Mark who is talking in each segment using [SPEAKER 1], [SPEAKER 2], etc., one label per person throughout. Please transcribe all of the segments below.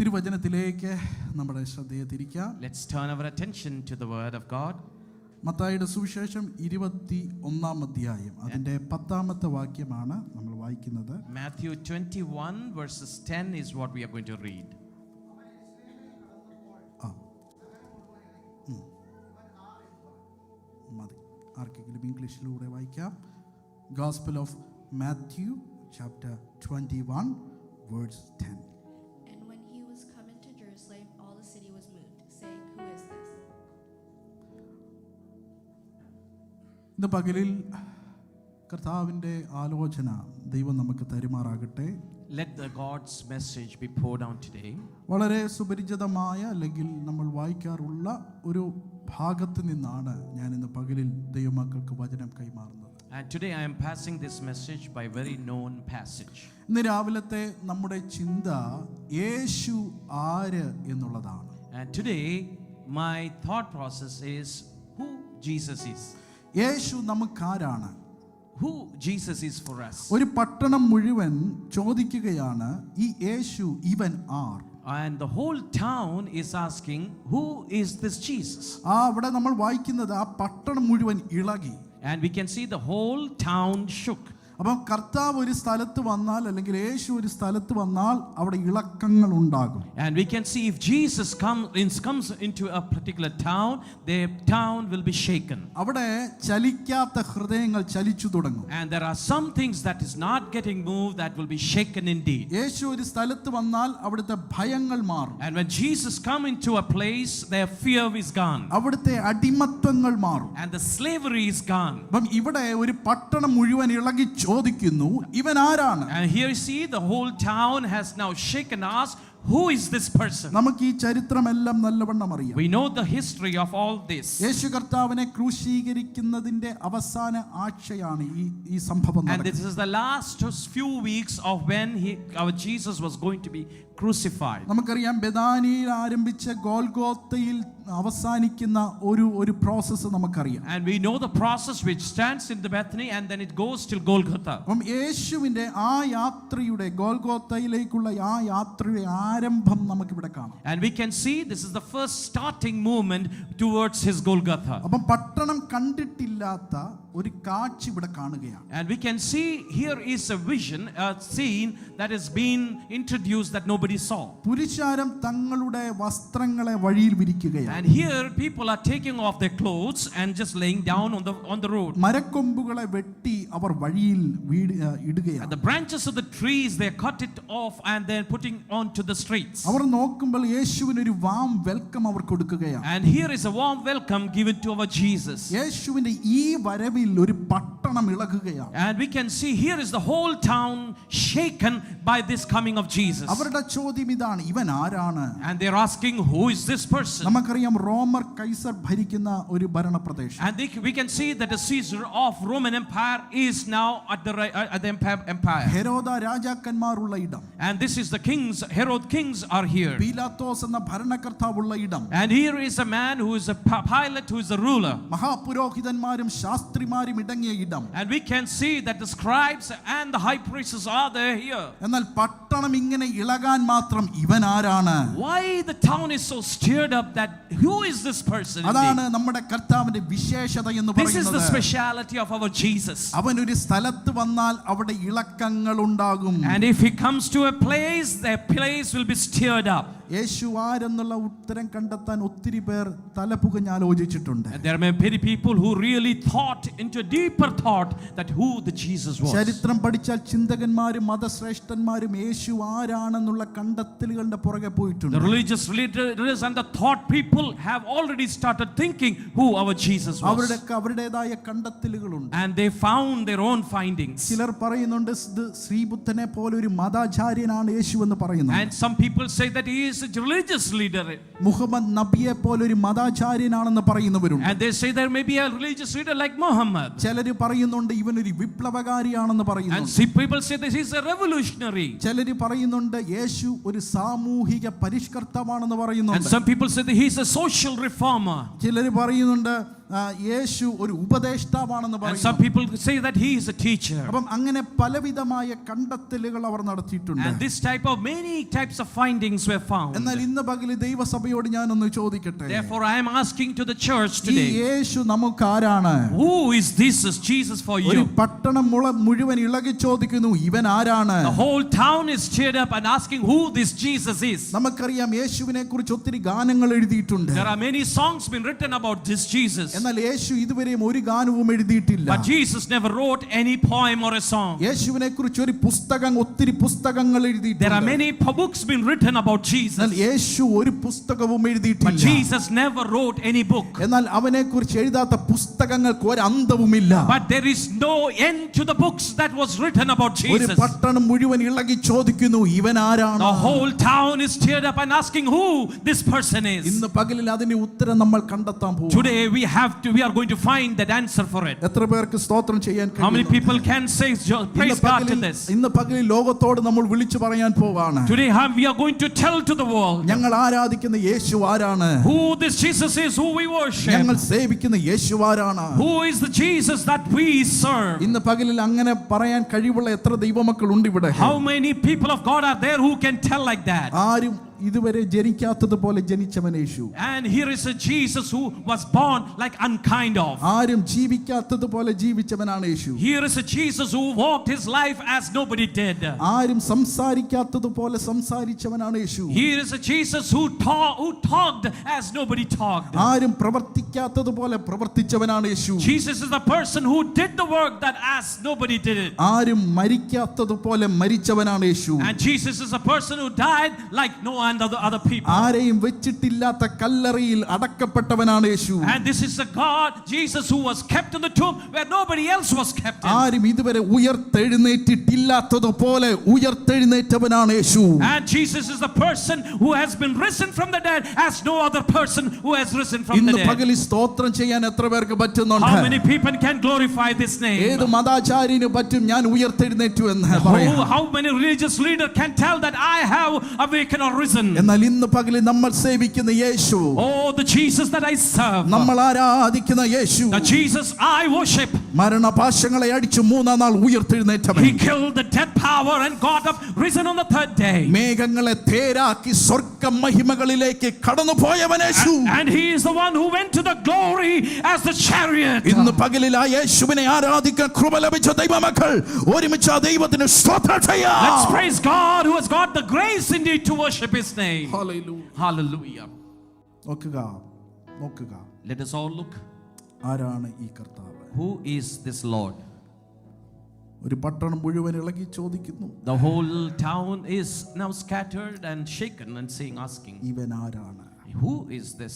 [SPEAKER 1] തിരുവചനത്തിലേക്ക് നമ്മുടെ ശ്രദ്ധയെ തിരിക്കാം.
[SPEAKER 2] Let's turn our attention to the word of God.
[SPEAKER 1] മത്തായിയുടെ സുവിശേഷം 21-ാം അധ്യായം അതിന്റെ 10-ാമത്തെ വാക്യമാണ് നമ്മൾ വായിക്കുന്നത്.
[SPEAKER 2] Matthew 21 verses 10 is what we are going to read.
[SPEAKER 1] മതി, ആർക്കെങ്കിലും ഇംഗ്ലീഷിലൂടെ വായിക്കാം. Gospel of Matthew chapter 21 verse 10.
[SPEAKER 3] And when he was come into Jerusalem, all the city was moved, saying, Who is this?
[SPEAKER 1] ഇന്ന് പകലിൽ കർത്താവിൻ്റെ ആലോചന ദൈവം നമുക്ക് തരുമാറാകട്ടെ.
[SPEAKER 2] Let the God's message be poured out today.
[SPEAKER 1] വളരെ സുപരിചിതമായ അല്ലെങ്കിൽ നമ്മൾ വായിക്കാറുള്ള ഒരു ഭാഗത്ത് നിന്നാണ് ഞാൻ ഇന്ന് പകലിൽ ദൈവമക്കൾക്ക് വചനം കൈമാറുന്നത്.
[SPEAKER 2] And today I am passing this message by very known passage.
[SPEAKER 1] ഇന്ന് രാവിലത്തെ നമ്മുടെ ചിന്ത യേശു ആര് എന്നുള്ളതാണ്.
[SPEAKER 2] And today my thought process is who Jesus is.
[SPEAKER 1] Yeshu നമുക്കാരാണ്?
[SPEAKER 2] Who Jesus is for us.
[SPEAKER 1] ഒരു പട്ടണം മുഴുവൻ ചോദിക്കുകയാണ്, ഈ യേശു ഇവൻ R?
[SPEAKER 2] And the whole town is asking, who is this Jesus?
[SPEAKER 1] അവിടെ നമ്മൾ വായിക്കുന്നത് ആ പട്ടണം മുഴുവൻ ഇളകി.
[SPEAKER 2] And we can see the whole town shook.
[SPEAKER 1] അപ്പം കർത്താവ് ഒരു സ്ഥലത്ത് വന്നാൽ അല്ലെങ്കിൽ യേശു ഒരു സ്ഥലത്ത് വന്നാൽ അവിടെ ഇളക്കങ്ങൾ ഉണ്ടാകും.
[SPEAKER 2] And we can see if Jesus comes into a particular town, the town will be shaken.
[SPEAKER 1] അവിടെ ചലിക്കാത്ത ഹൃദയങ്ങൾ ചലിച്ചു തുടങ്ങും.
[SPEAKER 2] And there are some things that is not getting moved that will be shaken indeed.
[SPEAKER 1] യേശു ഒരു സ്ഥലത്ത് വന്നാൽ അവിടുത്തെ ഭയങ്ങൾ മാറും.
[SPEAKER 2] And when Jesus come into a place, their fear is gone.
[SPEAKER 1] അവിടുത്തെ അടിമത്തങ്ങൾ മാറും.
[SPEAKER 2] And the slavery is gone.
[SPEAKER 1] അപ്പം ഇവിടെ ഒരു പട്ടണം മുഴുവൻ ഇളകി ചോദിക്കുന്നു, ഇവൻ ആരാണ്?
[SPEAKER 2] And here you see the whole town has now shaken us. Who is this person?
[SPEAKER 1] നമുക്ക് ഈ ചരിത്രമെല്ലാം നല്ലവണ്ണം അറിയാം.
[SPEAKER 2] We know the history of all this.
[SPEAKER 1] യേശു കർത്താവിനെ ക്രൂശീകരിക്കുന്നതിന്റെ അവസാന ആഴ്ചയാണ് ഈ സംഭവം.
[SPEAKER 2] And this is the last few weeks of when our Jesus was going to be crucified.
[SPEAKER 1] നമുക്കറിയാം ബെഥാനിയിൽ ആരംഭിച്ച ഗോൽഗോത്തയിൽ അവസാനിക്കുന്ന ഒരു പ്രോസസ്സ് നമുക്കറിയാം.
[SPEAKER 2] And we know the process which starts in the Bethany and then it goes till Golgotha.
[SPEAKER 1] അപ്പം യേശുവിന്റെ ആ യാത്രയുടെ ഗോൽഗോത്തയിലേക്കുള്ള ആ യാത്രയുടെ ആരംഭം നമുക്കിവിടെ കാണാം.
[SPEAKER 2] And we can see this is the first starting movement towards his Golgotha.
[SPEAKER 1] അപ്പം പട്ടണം കണ്ടിട്ടില്ലാത്ത ഒരു കാഴ്ച ഇവിടെ കാണുകയാണ്.
[SPEAKER 2] And we can see here is a vision, a scene that has been introduced that nobody saw.
[SPEAKER 1] പുരുഷാരം തങ്ങളുടെ വസ്ത്രങ്ങളെ വഴിയിൽ വിരിക്കുകയാണ്.
[SPEAKER 2] And here people are taking off their clothes and just laying down on the road.
[SPEAKER 1] മരക്കൊമ്പുകളെ വെട്ടി അവർ വഴിയിൽ ഇടുകയാണ്.
[SPEAKER 2] And the branches of the trees they cut it off and they're putting onto the streets.
[SPEAKER 1] അവർ നോക്കുമ്പോൾ യേശുവിന് ഒരു warm welcome അവർ കൊടുക്കുകയാണ്.
[SPEAKER 2] And here is a warm welcome given to our Jesus.
[SPEAKER 1] യേശുവിന്റെ ഈ വരവിൽ ഒരു പട്ടണം ഇളകുകയാണ്.
[SPEAKER 2] And we can see here is the whole town shaken by this coming of Jesus.
[SPEAKER 1] അവരുടെ ചോദ്യം ഇതാണ്, ഇവൻ ആരാണ്?
[SPEAKER 2] And they're asking, who is this person?
[SPEAKER 1] നമുക്കറിയാം റോമർ കൈസർ ഭരിക്കുന്ന ഒരു ഭരണപ്രദേശം.
[SPEAKER 2] And we can see that the Caesar of Roman Empire is now at the empire.
[SPEAKER 1] ഹെരോദ രാജാക്കന്മാരുള്ള ഇടം.
[SPEAKER 2] And this is the kings, Herod kings are here.
[SPEAKER 1] പീലാത്തോസ് എന്ന ഭരണകർത്താവുള്ള ഇടം.
[SPEAKER 2] And here is a man who is a Pilate, who is a ruler.
[SPEAKER 1] മഹാപുരോഹിതന്മാരും ശാസ്ത്രിമാരും ഇടങ്ങിയ ഇടം.
[SPEAKER 2] And we can see that the scribes and the high priests are there here.
[SPEAKER 1] എന്നാൽ പട്ടണം ഇങ്ങനെ ഇളകാൻ മാത്രം ഇവൻ ആരാണ്?
[SPEAKER 2] Why the town is so stirred up that who is this person?
[SPEAKER 1] അതാണ് നമ്മുടെ കർത്താവിന്റെ വിശേഷത എന്ന് പറയുന്നത്.
[SPEAKER 2] This is the speciality of our Jesus.
[SPEAKER 1] അവൻ ഒരു സ്ഥലത്ത് വന്നാൽ അവിടെ ഇളക്കങ്ങൾ ഉണ്ടാകും.
[SPEAKER 2] And if he comes to a place, the place will be stirred up.
[SPEAKER 1] യേശു ആരെന്നുള്ള ഉത്തരം കണ്ടെത്താൻ ഒത്തിരി പേർ തലപുകഞ്ഞ് ആലോചിച്ചിട്ടുണ്ട്.
[SPEAKER 2] And there are many people who really thought into a deeper thought that who the Jesus was.
[SPEAKER 1] ചരിത്രം പഠിച്ചാൽ ചിന്തകന്മാരും മതശ്രേഷ്ഠന്മാരും യേശു ആരാണെന്നുള്ള കണ്ടെത്തലുകളുടെ പുറകെ പോയിട്ടുണ്ട്.
[SPEAKER 2] The religious leaders and the thought people have already started thinking who our Jesus was.
[SPEAKER 1] അവരുടേതായ കണ്ടെത്തലുകളുണ്ട്.
[SPEAKER 2] And they found their own findings.
[SPEAKER 1] ചിലർ പറയുന്നുണ്ട് ശ്രീബുദ്ധനെ പോലെ ഒരു മതാചാര്യനാണ് യേശു എന്ന് പറയുന്നു.
[SPEAKER 2] And some people say that he is a religious leader.
[SPEAKER 1] Muhammad നബിയെ പോലെ ഒരു മതാചാര്യനാണെന്ന് പറയുന്നവരുണ്ട്.
[SPEAKER 2] And they say there may be a religious leader like Muhammad.
[SPEAKER 1] ചിലർ പറയുന്നുണ്ട് ഇവൻ ഒരു വിപ്ലവകാരിയാണെന്ന് പറയുന്നു.
[SPEAKER 2] And some people say that he is a revolutionary.
[SPEAKER 1] ചിലർ പറയുന്നുണ്ട് യേശു ഒരു സാമൂഹിക പരിഷ്കർത്താവാണെന്ന് പറയുന്നുണ്ട്.
[SPEAKER 2] And some people say that he is a social reformer.
[SPEAKER 1] ചിലർ പറയുന്നുണ്ട് യേശു ഒരു ഉപദേഷ്ടാവാണെന്ന്
[SPEAKER 2] And some
[SPEAKER 1] പറയുന്നു.
[SPEAKER 2] people say that he is a teacher.
[SPEAKER 1] അപ്പം അങ്ങനെ പലവിധമായ കണ്ടെത്തലുകൾ അവർ നടത്തിയിട്ടുണ്ട്.
[SPEAKER 2] And this type of many types of findings were found.
[SPEAKER 1] എന്നാൽ ഇന്ന് പകല് ദൈവസഭയോട് ഞാനൊന്ന് ചോദിക്കട്ടെ,
[SPEAKER 2] Therefore, I am asking to the church
[SPEAKER 1] ഈ
[SPEAKER 2] today,
[SPEAKER 1] യേശു നമുക്ക് ആരാണ്?
[SPEAKER 2] who is this is Jesus for
[SPEAKER 1] ഒരു
[SPEAKER 2] you?
[SPEAKER 1] പട്ടണം മുഴുവൻ ഇളകി ചോദിക്കുന്നു, ഇവൻ ആരാണ്?
[SPEAKER 2] The whole town is stirred up and asking who this Jesus is.
[SPEAKER 1] നമുക്കറിയാം യേശുവിനെ കുറിച്ച് ഒത്തിരി ഗാനങ്ങൾ എഴുതിയിട്ടുണ്ട്.
[SPEAKER 2] There are many songs been written about this Jesus.
[SPEAKER 1] എന്നാൽ യേശു ഇതുവരെയും ഒരു ഗാനവും എഴുതിയിട്ടില്ല.
[SPEAKER 2] But Jesus never wrote any poem or a song.
[SPEAKER 1] യേശുവിനെ കുറിച്ച് ഒരു പുസ്തകം, ഒത്തിരി പുസ്തകങ്ങൾ
[SPEAKER 2] There are
[SPEAKER 1] എഴുതിയിട്ടുണ്ട്.
[SPEAKER 2] many books been written about Jesus.
[SPEAKER 1] എന്നാൽ യേശു ഒരു പുസ്തകവും
[SPEAKER 2] But
[SPEAKER 1] എഴുതിയിട്ടില്ല.
[SPEAKER 2] Jesus never wrote any book.
[SPEAKER 1] എന്നാൽ അവനെ കുറിച്ച് എഴുതാത്ത പുസ്തകങ്ങൾക്ക് ഒരു അന്തവുമില്ല.
[SPEAKER 2] But there is no end to the books that was written about
[SPEAKER 1] ഒരു
[SPEAKER 2] Jesus.
[SPEAKER 1] പട്ടണം മുഴുവൻ ഇളകി ചോദിക്കുന്നു, ഇവൻ ആരാണ്?
[SPEAKER 2] The whole town is stirred up and asking who this person is.
[SPEAKER 1] ഇന്ന് പകലിൽ അതിന്റെ ഉത്തരം നമ്മൾ കണ്ടെത്താൻ പോകും.
[SPEAKER 2] Today we are going to find that answer for it.
[SPEAKER 1] എത്ര പേർക്ക് സ്തോത്രം ചെയ്യാൻ
[SPEAKER 2] How many
[SPEAKER 1] കഴിയും?
[SPEAKER 2] people can say praise God to this?
[SPEAKER 1] ഇന്ന് പകലിൽ ലോകത്തോട് നമ്മൾ വിളിച്ചു പറയാൻ പോവാണ്,
[SPEAKER 2] Today we are going to tell to the world
[SPEAKER 1] ഞങ്ങൾ ആരാധിക്കുന്ന യേശു ആരാണ്?
[SPEAKER 2] who this Jesus is, who we worship.
[SPEAKER 1] ഞങ്ങൾ സേവിക്കുന്ന യേശു ആരാണ്?
[SPEAKER 2] Who is the Jesus that we serve?
[SPEAKER 1] ഇന്ന് പകലിൽ അങ്ങനെ പറയാൻ കഴിവുള്ള എത്ര ദൈവമക്കൾ ഉണ്ട് ഇവിടെ?
[SPEAKER 2] How many people of God are there who can tell like that?
[SPEAKER 1] ആരും ഇതുവരെ ജനിക്കാത്തതുപോലെ ജനിച്ചവൻ യേശു.
[SPEAKER 2] And here is a Jesus who was born like unkind of.
[SPEAKER 1] ആരും ജീവിക്കാത്തതുപോലെ ജീവിച്ചവനാണ് യേശു.
[SPEAKER 2] Here is a Jesus who walked his life as nobody did.
[SPEAKER 1] ആരും സംസാരിക്കാത്തതുപോലെ സംസാരിച്ചവനാണ് യേശു.
[SPEAKER 2] Here is a Jesus who talked as nobody talked.
[SPEAKER 1] ആരും പ്രവർത്തിക്കാത്തതുപോലെ പ്രവർത്തിച്ചവനാണ് യേശു.
[SPEAKER 2] Jesus is the person who did the work that as nobody did it.
[SPEAKER 1] ആരും മരിക്കാത്തതുപോലെ മരിച്ചവനാണ് യേശു.
[SPEAKER 2] And Jesus is a person who died like no other people.
[SPEAKER 1] ആരെയും വെച്ചിട്ടില്ലാത്ത കല്ലറയിൽ അടക്കപ്പെട്ടവനാണ് യേശു.
[SPEAKER 2] And this is the God Jesus who was kept in the tomb where nobody else was kept in.
[SPEAKER 1] ആരും ഇതുവരെ ഉയർത്തെഴുന്നേറ്റിട്ടില്ലാത്തതുപോലെ ഉയർത്തെഴുന്നേറ്റവനാണ് യേശു.
[SPEAKER 2] And Jesus is the person who has been risen from the dead as no other person who has risen from the
[SPEAKER 1] ഇന്ന്
[SPEAKER 2] dead.
[SPEAKER 1] പകലിൽ സ്തോത്രം ചെയ്യാൻ എത്ര പേർക്ക് പറ്റുന്നുണ്ട്?
[SPEAKER 2] How many people can glorify this name?
[SPEAKER 1] ഏത് മതാചാര്യന് പറ്റും ഞാൻ ഉയർത്തെഴുന്നേറ്റു എന്ന് പറയാൻ?
[SPEAKER 2] How many religious leader can tell that I have awakened or risen?
[SPEAKER 1] എന്നാൽ ഇന്ന് പകലിൽ നമ്മൾ സേവിക്കുന്ന യേശു,
[SPEAKER 2] Oh, the Jesus that I serve,
[SPEAKER 1] നമ്മൾ ആരാധിക്കുന്ന യേശു,
[SPEAKER 2] the Jesus I worship,
[SPEAKER 1] മരണപാശങ്ങളെ അടിച്ചു മൂന്നാം നാൾ ഉയർത്തെഴുന്നേറ്റവൻ.
[SPEAKER 2] he killed the death power and got up, risen on the third day.
[SPEAKER 1] മേഘങ്ങളെ തേരാക്കി സ്വർഗ്ഗ മഹിമകളിലേക്ക് കടന്നുപോയവൻ Yeshu.
[SPEAKER 2] And he is the one who went to the glory as the chariot.
[SPEAKER 1] ഇന്ന് പകലിൽ ആ യേശുവിനെ ആരാധിക്കാൻ കൃപ ലഭിച്ച ദൈവമക്കൾ ഒരുമിച്ച് ആ ദൈവത്തിന് സ്തോത്രം ചെയ്യാം.
[SPEAKER 2] Let's praise God who has got the grace indeed to worship his name.
[SPEAKER 1] Hallelujah.
[SPEAKER 2] Hallelujah.
[SPEAKER 1] നോക്കുക.
[SPEAKER 2] Let us all look.
[SPEAKER 1] ആരാണ് ഈ കർത്താവ്?
[SPEAKER 2] Who is this Lord?
[SPEAKER 1] ഒരു പട്ടണം മുഴുവൻ ഇളകി ചോദിക്കുന്നു,
[SPEAKER 2] The whole town is now scattered and shaken and asking,
[SPEAKER 1] ഇവൻ ആരാണ്?
[SPEAKER 2] who is this?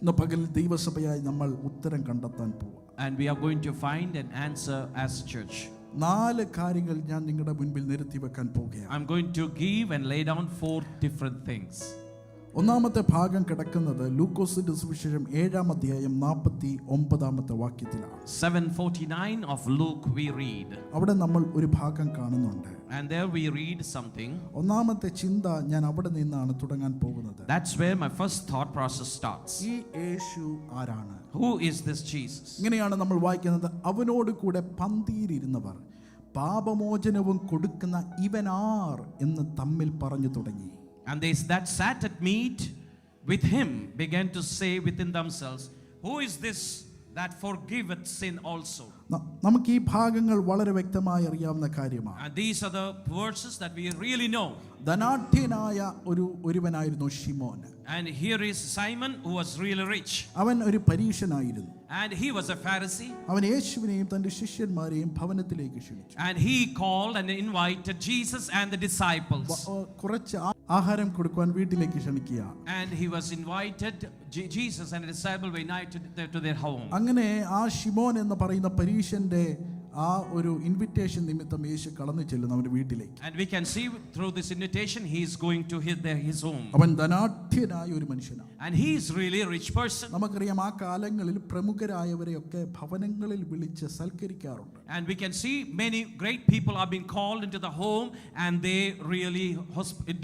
[SPEAKER 1] ഇന്ന് പകൽ ദൈവസഭയായി നമ്മൾ ഉത്തരം കണ്ടെത്താൻ പോവാം.
[SPEAKER 2] And we are going to find an answer as church.
[SPEAKER 1] 4 കാര്യങ്ങൾ ഞാൻ നിങ്ങളുടെ മുൻപിൽ നിരത്തി വെക്കാൻ പോകുകയാണ്.
[SPEAKER 2] I'm going to give and lay down 4 different things.
[SPEAKER 1] ഒന്നാമത്തെ ഭാഗം കിടക്കുന്നത് ലൂക്കോസിന്റെ സുവിശേഷം 7-ാം അധ്യായം 49-ാമത്തെ വാക്യത്തിലാണ്.
[SPEAKER 2] 7:49 of Luke we read.
[SPEAKER 1] അവിടെ നമ്മൾ ഒരു ഭാഗം കാണുന്നുണ്ട്.
[SPEAKER 2] And there we read something.
[SPEAKER 1] ഒന്നാമത്തെ ചിന്ത ഞാൻ അവിടെ നിന്നാണ് തുടങ്ങാൻ പോകുന്നത്.
[SPEAKER 2] That's where my first thought process starts.
[SPEAKER 1] ഈ യേശു ആരാണ്?
[SPEAKER 2] Who is this Jesus?
[SPEAKER 1] ഇങ്ങനെയാണ് നമ്മൾ വായിക്കുന്നത്, അവനോട് കൂടെ പന്തിയിലിരുന്നവർ പാപമോചനവും കൊടുക്കുന്ന ഇവനാർ എന്ന് തമ്മിൽ പറഞ്ഞു തുടങ്ങി.
[SPEAKER 2] And they that sat at meat with him began to say within themselves, who is this that forgiveth sin also?
[SPEAKER 1] നമുക്ക് ഈ ഭാഗങ്ങൾ വളരെ വ്യക്തമായി അറിയാവുന്ന കാര്യമാണ്.
[SPEAKER 2] And these are the verses that we really know.
[SPEAKER 1] ധനാഢ്യനായ ഒരുവനായിരുന്നു ശിമോൻ.
[SPEAKER 2] And here is Simon who was really rich.
[SPEAKER 1] അവൻ ഒരു പരീശനായിരുന്നു.
[SPEAKER 2] And he was a Pharisee.
[SPEAKER 1] അവൻ യേശുവിനെയും തന്റെ ശിഷ്യന്മാരെയും ഭവനത്തിലേക്ക് ക്ഷണിച്ചു.
[SPEAKER 2] And he called and invited Jesus and the disciples.
[SPEAKER 1] കുറച്ച് ആഹാരം കൊടുക്കാൻ വീട്ടിലേക്ക് ക്ഷണിക്കുക.
[SPEAKER 2] And he was invited, Jesus and the disciples were invited to their home.
[SPEAKER 1] അങ്ങനെ ആ ശിമോൻ എന്ന് പറയുന്ന പരീശന്റെ ആ ഒരു ഇൻവിറ്റേഷൻ നിമിത്തം യേശു കടന്നു ചെല്ലുന്നു അവന്റെ വീട്ടിലേക്ക്.
[SPEAKER 2] And we can see through this invitation, he is going to his home.
[SPEAKER 1] അവൻ ധനാഢ്യനായ ഒരു മനുഷ്യനാണ്.
[SPEAKER 2] And he is really a rich person.
[SPEAKER 1] നമുക്കറിയാം ആ കാലങ്ങളിൽ പ്രമുഖരായവരെയൊക്കെ ഭവനങ്ങളിൽ വിളിച്ച് സൽക്കരിക്കാറുണ്ട്.
[SPEAKER 2] And we can see many great people are being called into the home, and they really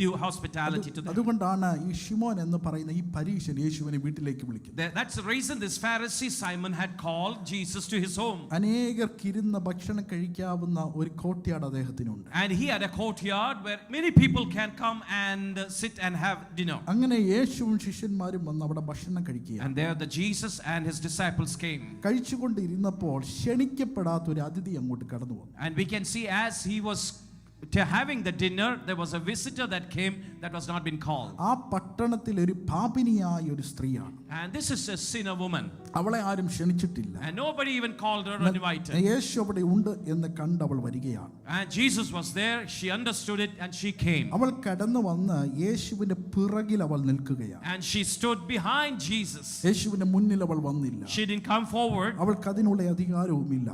[SPEAKER 2] do hospitality to them.
[SPEAKER 1] അതുകൊണ്ടാണ് ഈ ശിമോൻ എന്ന് പറയുന്ന ഈ പരീശൻ യേശുവിനെ വീട്ടിലേക്ക് വിളിക്കുന്നത്.
[SPEAKER 2] That's the reason this Pharisee Simon had called Jesus to his home.
[SPEAKER 1] അനേകർക്ക് ഇരുന്ന് ഭക്ഷണം കഴിക്കാവുന്ന ഒരു കോർട്ട്യാർഡ് അദ്ദേഹത്തിനുണ്ട്.
[SPEAKER 2] And he had a courtyard where many people can come and sit and have dinner.
[SPEAKER 1] അങ്ങനെ യേശുവും ശിഷ്യന്മാരും വന്ന് അവിടെ ഭക്ഷണം കഴിക്കുകയാണ്.
[SPEAKER 2] And there the Jesus and his disciples came.
[SPEAKER 1] കഴിച്ചുകൊണ്ടിരുന്നപ്പോൾ ക്ഷണിക്കപ്പെടാത്ത ഒരു അതിഥി അങ്ങോട്ട് കടന്നു വന്നു.
[SPEAKER 2] And we can see as he was having the dinner, there was a visitor that came that was not been called.
[SPEAKER 1] ആ പട്ടണത്തിൽ ഒരു പാപിനിയായ ഒരു സ്ത്രീയാണ്.
[SPEAKER 2] And this is a sinner woman.
[SPEAKER 1] അവളെ ആരും ക്ഷണിച്ചിട്ടില്ല.
[SPEAKER 2] And nobody even called her or invited.
[SPEAKER 1] യേശു അവിടെ ഉണ്ട് എന്ന് കണ്ട് അവൾ വരികയാണ്.
[SPEAKER 2] And Jesus was there. She understood it and she came.
[SPEAKER 1] അവൾ കടന്നു വന്ന് യേശുവിന്റെ പിറകിൽ അവൾ നിൽക്കുകയാണ്.
[SPEAKER 2] And she stood behind Jesus.
[SPEAKER 1] യേശുവിന്റെ മുന്നിൽ അവൾ വന്നില്ല.
[SPEAKER 2] She didn't come forward.
[SPEAKER 1] അവൾക്ക് അതിനുള്ള അധികാരവുമില്ല.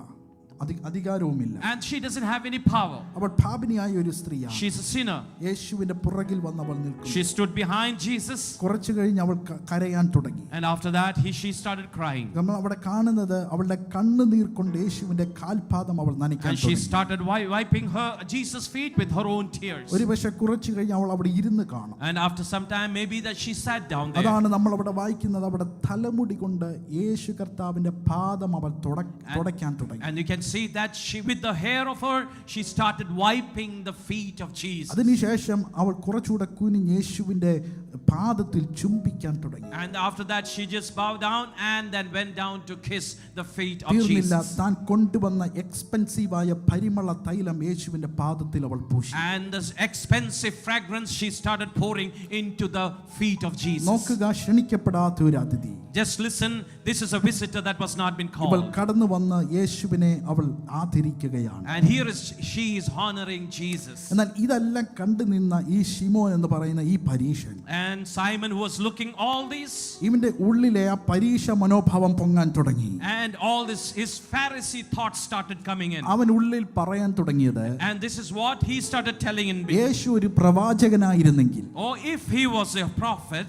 [SPEAKER 2] And she doesn't have any power.
[SPEAKER 1] അവൾ പാപിനിയായ ഒരു സ്ത്രീയാണ്.
[SPEAKER 2] She's a sinner.
[SPEAKER 1] യേശുവിന്റെ പുറകിൽ വന്ന് അവൾ നിൽക്കുന്നു.
[SPEAKER 2] She stood behind Jesus.
[SPEAKER 1] കുറച്ചു കഴിഞ്ഞ് അവൾ കരയാൻ തുടങ്ങി.
[SPEAKER 2] And after that she started crying.
[SPEAKER 1] നമ്മൾ അവിടെ കാണുന്നത് അവളുടെ കണ്ണുനീർ കൊണ്ട് യേശുവിന്റെ കാൽപാദം അവൾ നനയ്ക്കാൻ
[SPEAKER 2] And she
[SPEAKER 1] തുടങ്ങി.
[SPEAKER 2] started wiping her Jesus' feet with her own tears.
[SPEAKER 1] ഒരുപക്ഷെ കുറച്ചു കഴിഞ്ഞ് അവൾ അവിടെ ഇരുന്ന് കാണും.
[SPEAKER 2] And after some time maybe that she sat down there.
[SPEAKER 1] അതാണ് നമ്മൾ അവിടെ വായിക്കുന്നത്. അവിടെ തലമുടി കൊണ്ട് യേശു കർത്താവിന്റെ പാദം അവൾ തുടയ്ക്കാൻ തുടങ്ങി.
[SPEAKER 2] And you can see that she, with the hair of her, she started wiping the feet of Jesus.
[SPEAKER 1] അതിനുശേഷം അവൾ കുറച്ചുകൂടെ കുനിഞ്ഞ് യേശുവിന്റെ പാദത്തിൽ ചുംബിക്കാൻ തുടങ്ങി.
[SPEAKER 2] And after that she just bowed down and then went down to kiss the feet of
[SPEAKER 1] തീർന്നില്ല,
[SPEAKER 2] Jesus.
[SPEAKER 1] താൻ കൊണ്ടുവന്ന എക്സ്പെൻസീവായ പരിമള തൈലം യേശുവിന്റെ പാദത്തിൽ അവൾ പൂശി.
[SPEAKER 2] And this expensive fragrance she started pouring into the feet of Jesus.
[SPEAKER 1] നോക്കുക, ക്ഷണിക്കപ്പെടാത്ത ഒരു അതിഥി.
[SPEAKER 2] Just listen, this is a visitor that was not been
[SPEAKER 1] അവൾ
[SPEAKER 2] called.
[SPEAKER 1] കടന്നു വന്ന് യേശുവിനെ അവൾ ആദരിക്കുകയാണ്.
[SPEAKER 2] And here is she is honoring Jesus.
[SPEAKER 1] എന്നാൽ ഇതെല്ലാം കണ്ടു നിന്ന ഈ ശിമോൻ എന്ന് പറയുന്ന ഈ പരീശൻ,
[SPEAKER 2] And Simon, who was looking all this,
[SPEAKER 1] ഇവന്റെ ഉള്ളിലെ ആ പരീശ മനോഭാവം പൊങ്ങാൻ തുടങ്ങി.
[SPEAKER 2] and all this his Pharisee thoughts started coming in.
[SPEAKER 1] അവൻ ഉള്ളിൽ പറയാൻ തുടങ്ങിയത്,
[SPEAKER 2] And this is what he started telling in me.
[SPEAKER 1] യേശു ഒരു പ്രവാചകനായിരുന്നെങ്കിൽ,
[SPEAKER 2] Oh, if he was a prophet,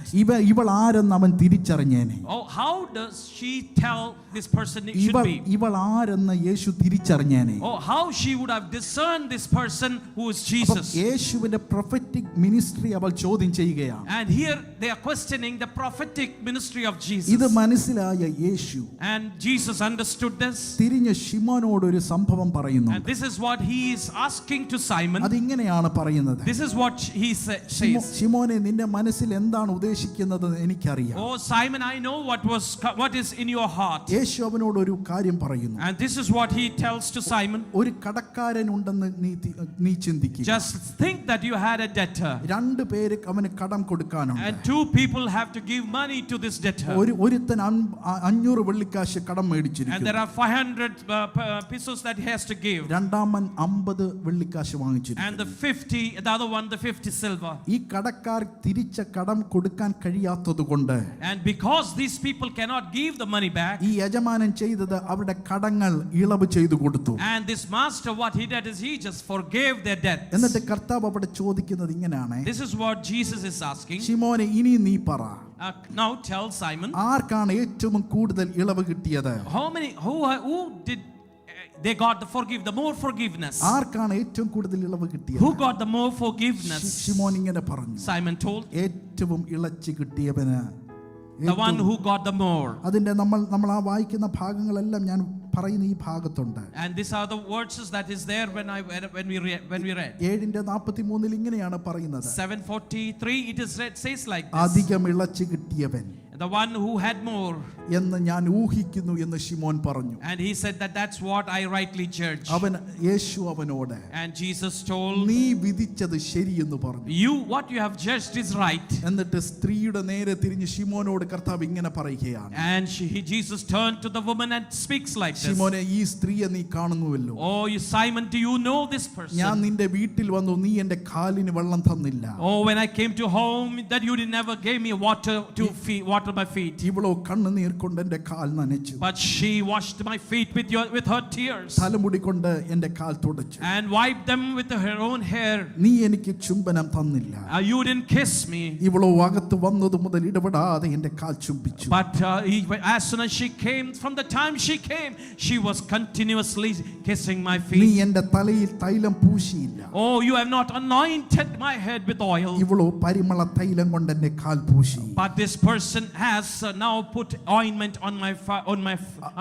[SPEAKER 1] ഇവൾ ആരെന്ന് അവൻ തിരിച്ചറിഞ്ഞേനെ.
[SPEAKER 2] oh, how does she tell this person it should be?
[SPEAKER 1] ഇവൾ ആരെന്ന് യേശു തിരിച്ചറിഞ്ഞേനെ.
[SPEAKER 2] Oh, how she would have discerned this person who is
[SPEAKER 1] അപ്പോൾ
[SPEAKER 2] Jesus.
[SPEAKER 1] യേശുവിന്റെ prophetic ministry അവൾ ചോദ്യം ചെയ്യുകയാണ്.
[SPEAKER 2] And here they are questioning the prophetic ministry of Jesus.
[SPEAKER 1] ഇത് മനസ്സിലായ യേശു
[SPEAKER 2] And Jesus understood this.
[SPEAKER 1] തിരിഞ്ഞ് ശിമോനോട് ഒരു സംഭവം പറയുന്നു.
[SPEAKER 2] And this is what he is asking to Simon.
[SPEAKER 1] അതിങ്ങനെയാണ് പറയുന്നത്,
[SPEAKER 2] This is what he says.
[SPEAKER 1] ശിമോനെ, നിന്റെ മനസ്സിൽ എന്താണ് ഉദ്ദേശിക്കുന്നത് എനിക്കറിയാം.
[SPEAKER 2] Oh Simon, I know what is in your heart.
[SPEAKER 1] യേശു അവനോട് ഒരു കാര്യം പറയുന്നു.
[SPEAKER 2] And this is what he tells to Simon.
[SPEAKER 1] ഒരു കടക്കാരൻ ഉണ്ടെന്ന് നീ ചിന്തിക്കുക.
[SPEAKER 2] Just think that you had a debtor.
[SPEAKER 1] രണ്ടു പേര് അവന് കടം കൊടുക്കാനുണ്ട്.
[SPEAKER 2] And two people have to give money to this debtor.
[SPEAKER 1] ഒരുത്തൻ 500 വെള്ളിക്കാശ് കടം
[SPEAKER 2] And
[SPEAKER 1] മേടിച്ചിരിക്കുന്നു.
[SPEAKER 2] there are 500 pesos that he has to give.
[SPEAKER 1] രണ്ടാമൻ 50 വെള്ളിക്കാശ്
[SPEAKER 2] And
[SPEAKER 1] വാങ്ങിച്ചിരിക്കുന്നു.
[SPEAKER 2] the other one, the 50 silver.
[SPEAKER 1] ഈ കടക്കാർ തിരിച്ച കടം കൊടുക്കാൻ കഴിയാത്തതുകൊണ്ട്
[SPEAKER 2] And because these people cannot give the money back,
[SPEAKER 1] ഈ യജമാനൻ ചെയ്തത് അവരുടെ കടങ്ങൾ ഇളവ് ചെയ്തു കൊടുത്തു.
[SPEAKER 2] and this master, what he did is he just forgave their debts.
[SPEAKER 1] എന്നിട്ട് കർത്താവ് അവിടെ ചോദിക്കുന്നത് ഇങ്ങനെയാണ്,
[SPEAKER 2] This is what Jesus is asking.
[SPEAKER 1] ശിമോനെ, ഇനി നീ പറ,
[SPEAKER 2] Now tell Simon,
[SPEAKER 1] ആർക്കാണ് ഏറ്റവും കൂടുതൽ ഇളവ് കിട്ടിയത്?
[SPEAKER 2] who did they got the more forgiveness?
[SPEAKER 1] ആർക്കാണ് ഏറ്റവും കൂടുതൽ ഇളവ് കിട്ടിയത്?
[SPEAKER 2] Who got the more forgiveness?
[SPEAKER 1] ശിമോൻ ഇങ്ങനെ പറഞ്ഞു,
[SPEAKER 2] Simon told,
[SPEAKER 1] ഏറ്റവും ഇളച്ചി കിട്ടിയവന്.
[SPEAKER 2] the one who got the more.
[SPEAKER 1] അതിന്റെ നമ്മൾ ആ വായിക്കുന്ന ഭാഗങ്ങളെല്ലാം ഞാൻ പറയുന്ന ഈ ഭാഗത്തുണ്ട്.
[SPEAKER 2] And these are the verses that is there when we read.
[SPEAKER 1] 7:43 ഇങ്ങനെയാണ് പറയുന്നത്,
[SPEAKER 2] 7:43 it is read, says like this,
[SPEAKER 1] അധികം ഇളച്ചി കിട്ടിയവൻ
[SPEAKER 2] the one who had more.
[SPEAKER 1] എന്ന് ഞാൻ ഊഹിക്കുന്നു എന്ന് ശിമോൻ പറഞ്ഞു.
[SPEAKER 2] And he said that's what I rightly judge.
[SPEAKER 1] യേശു അവനോട്,
[SPEAKER 2] And Jesus told,
[SPEAKER 1] നീ വിധിച്ചത് ശരിയെന്ന് പറഞ്ഞു.
[SPEAKER 2] what you have judged is right.
[SPEAKER 1] എന്നിട്ട് സ്ത്രീയുടെ നേരെ തിരിഞ്ഞ് ശിമോനോട് കർത്താവ് ഇങ്ങനെ പറയുകയാണ്,
[SPEAKER 2] And Jesus turned to the woman and speaks like this.
[SPEAKER 1] ശിമോനെ, ഈ സ്ത്രീയെ നീ കാണുന്നുവല്ലോ.
[SPEAKER 2] Oh, Simon, do you know this person?
[SPEAKER 1] ഞാൻ നിന്റെ വീട്ടിൽ വന്നു, നീ എന്റെ കാലിന് വെള്ളം തന്നില്ല.
[SPEAKER 2] Oh, when I came to home, that you never gave me water after my feet.
[SPEAKER 1] ഇവളോ കണ്ണുനീർ കൊണ്ട് എന്റെ കാൽ നനച്ചു,
[SPEAKER 2] But she washed my feet with her tears
[SPEAKER 1] തലമുടി കൊണ്ട് എന്റെ കാൽ തുടച്ചു.
[SPEAKER 2] and wiped them with her own hair.
[SPEAKER 1] നീ എനിക്ക് ചുംബനം തന്നില്ല.
[SPEAKER 2] You didn't kiss me.
[SPEAKER 1] ഇവളോ അകത്ത് വന്നത് മുതൽ ഇടപെടാതെ എന്റെ കാൽ ചുംബിച്ചു.
[SPEAKER 2] But as soon as she came, from the time she came, she was continuously kissing my
[SPEAKER 1] നീ
[SPEAKER 2] feet.
[SPEAKER 1] എന്റെ തലയിൽ തൈലം പൂശിയില്ല.
[SPEAKER 2] Oh, you have not anointed my head with oil.
[SPEAKER 1] ഇവളോ പരിമള തൈലം കൊണ്ട് എന്റെ കാൽ പൂശി.
[SPEAKER 2] But this person has now put ointment on my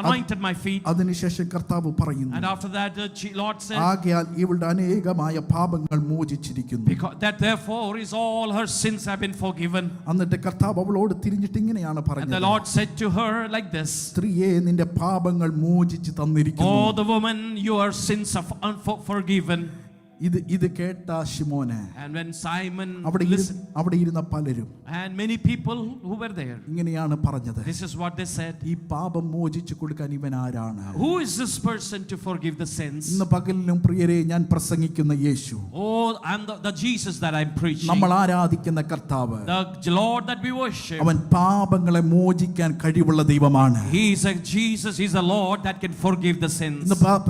[SPEAKER 2] anointed my feet.
[SPEAKER 1] അതിനുശേഷം കർത്താവ് പറയുന്നു,
[SPEAKER 2] And after that, the Lord said,
[SPEAKER 1] ആകയാൽ ഇവളുടെ അനേകമായ പാപങ്ങൾ മോചിച്ചിരിക്കുന്നു.
[SPEAKER 2] because that therefore is all her sins have been forgiven.
[SPEAKER 1] എന്നിട്ട് കർത്താവ് അവളോട് തിരിഞ്ഞിട്ട് ഇങ്ങനെയാണ്
[SPEAKER 2] And the
[SPEAKER 1] പറഞ്ഞത്,
[SPEAKER 2] Lord said to her like this,
[SPEAKER 1] സ്ത്രീയെ നിന്റെ പാപങ്ങൾ മോചിച്ച് തന്നിരിക്കുന്നു.
[SPEAKER 2] oh, the woman, your sins are forgiven.
[SPEAKER 1] ഇത് കേട്ട ശിമോനെ,
[SPEAKER 2] And when Simon listened,
[SPEAKER 1] അവിടെ ഇരുന്ന പലരും
[SPEAKER 2] and many people who were there,
[SPEAKER 1] ഇങ്ങനെയാണ് പറഞ്ഞത്,
[SPEAKER 2] this is what they said,
[SPEAKER 1] ഈ പാപം മോചിച്ചു കൊടുക്കാൻ ഇവൻ ആരാണ്?
[SPEAKER 2] who is this person to forgive the sins?
[SPEAKER 1] ഇന്ന് പകലിലും പ്രിയരെ ഞാൻ പ്രസംഗിക്കുന്ന യേശു,
[SPEAKER 2] Oh, I'm the Jesus that I'm preaching,
[SPEAKER 1] നമ്മൾ ആരാധിക്കുന്ന കർത്താവ്,
[SPEAKER 2] the Lord that we worship.
[SPEAKER 1] അവൻ പാപങ്ങളെ മോചിക്കാൻ കഴിവുള്ള ദൈവമാണ്.
[SPEAKER 2] He is a Jesus, he's a Lord that can forgive the sins.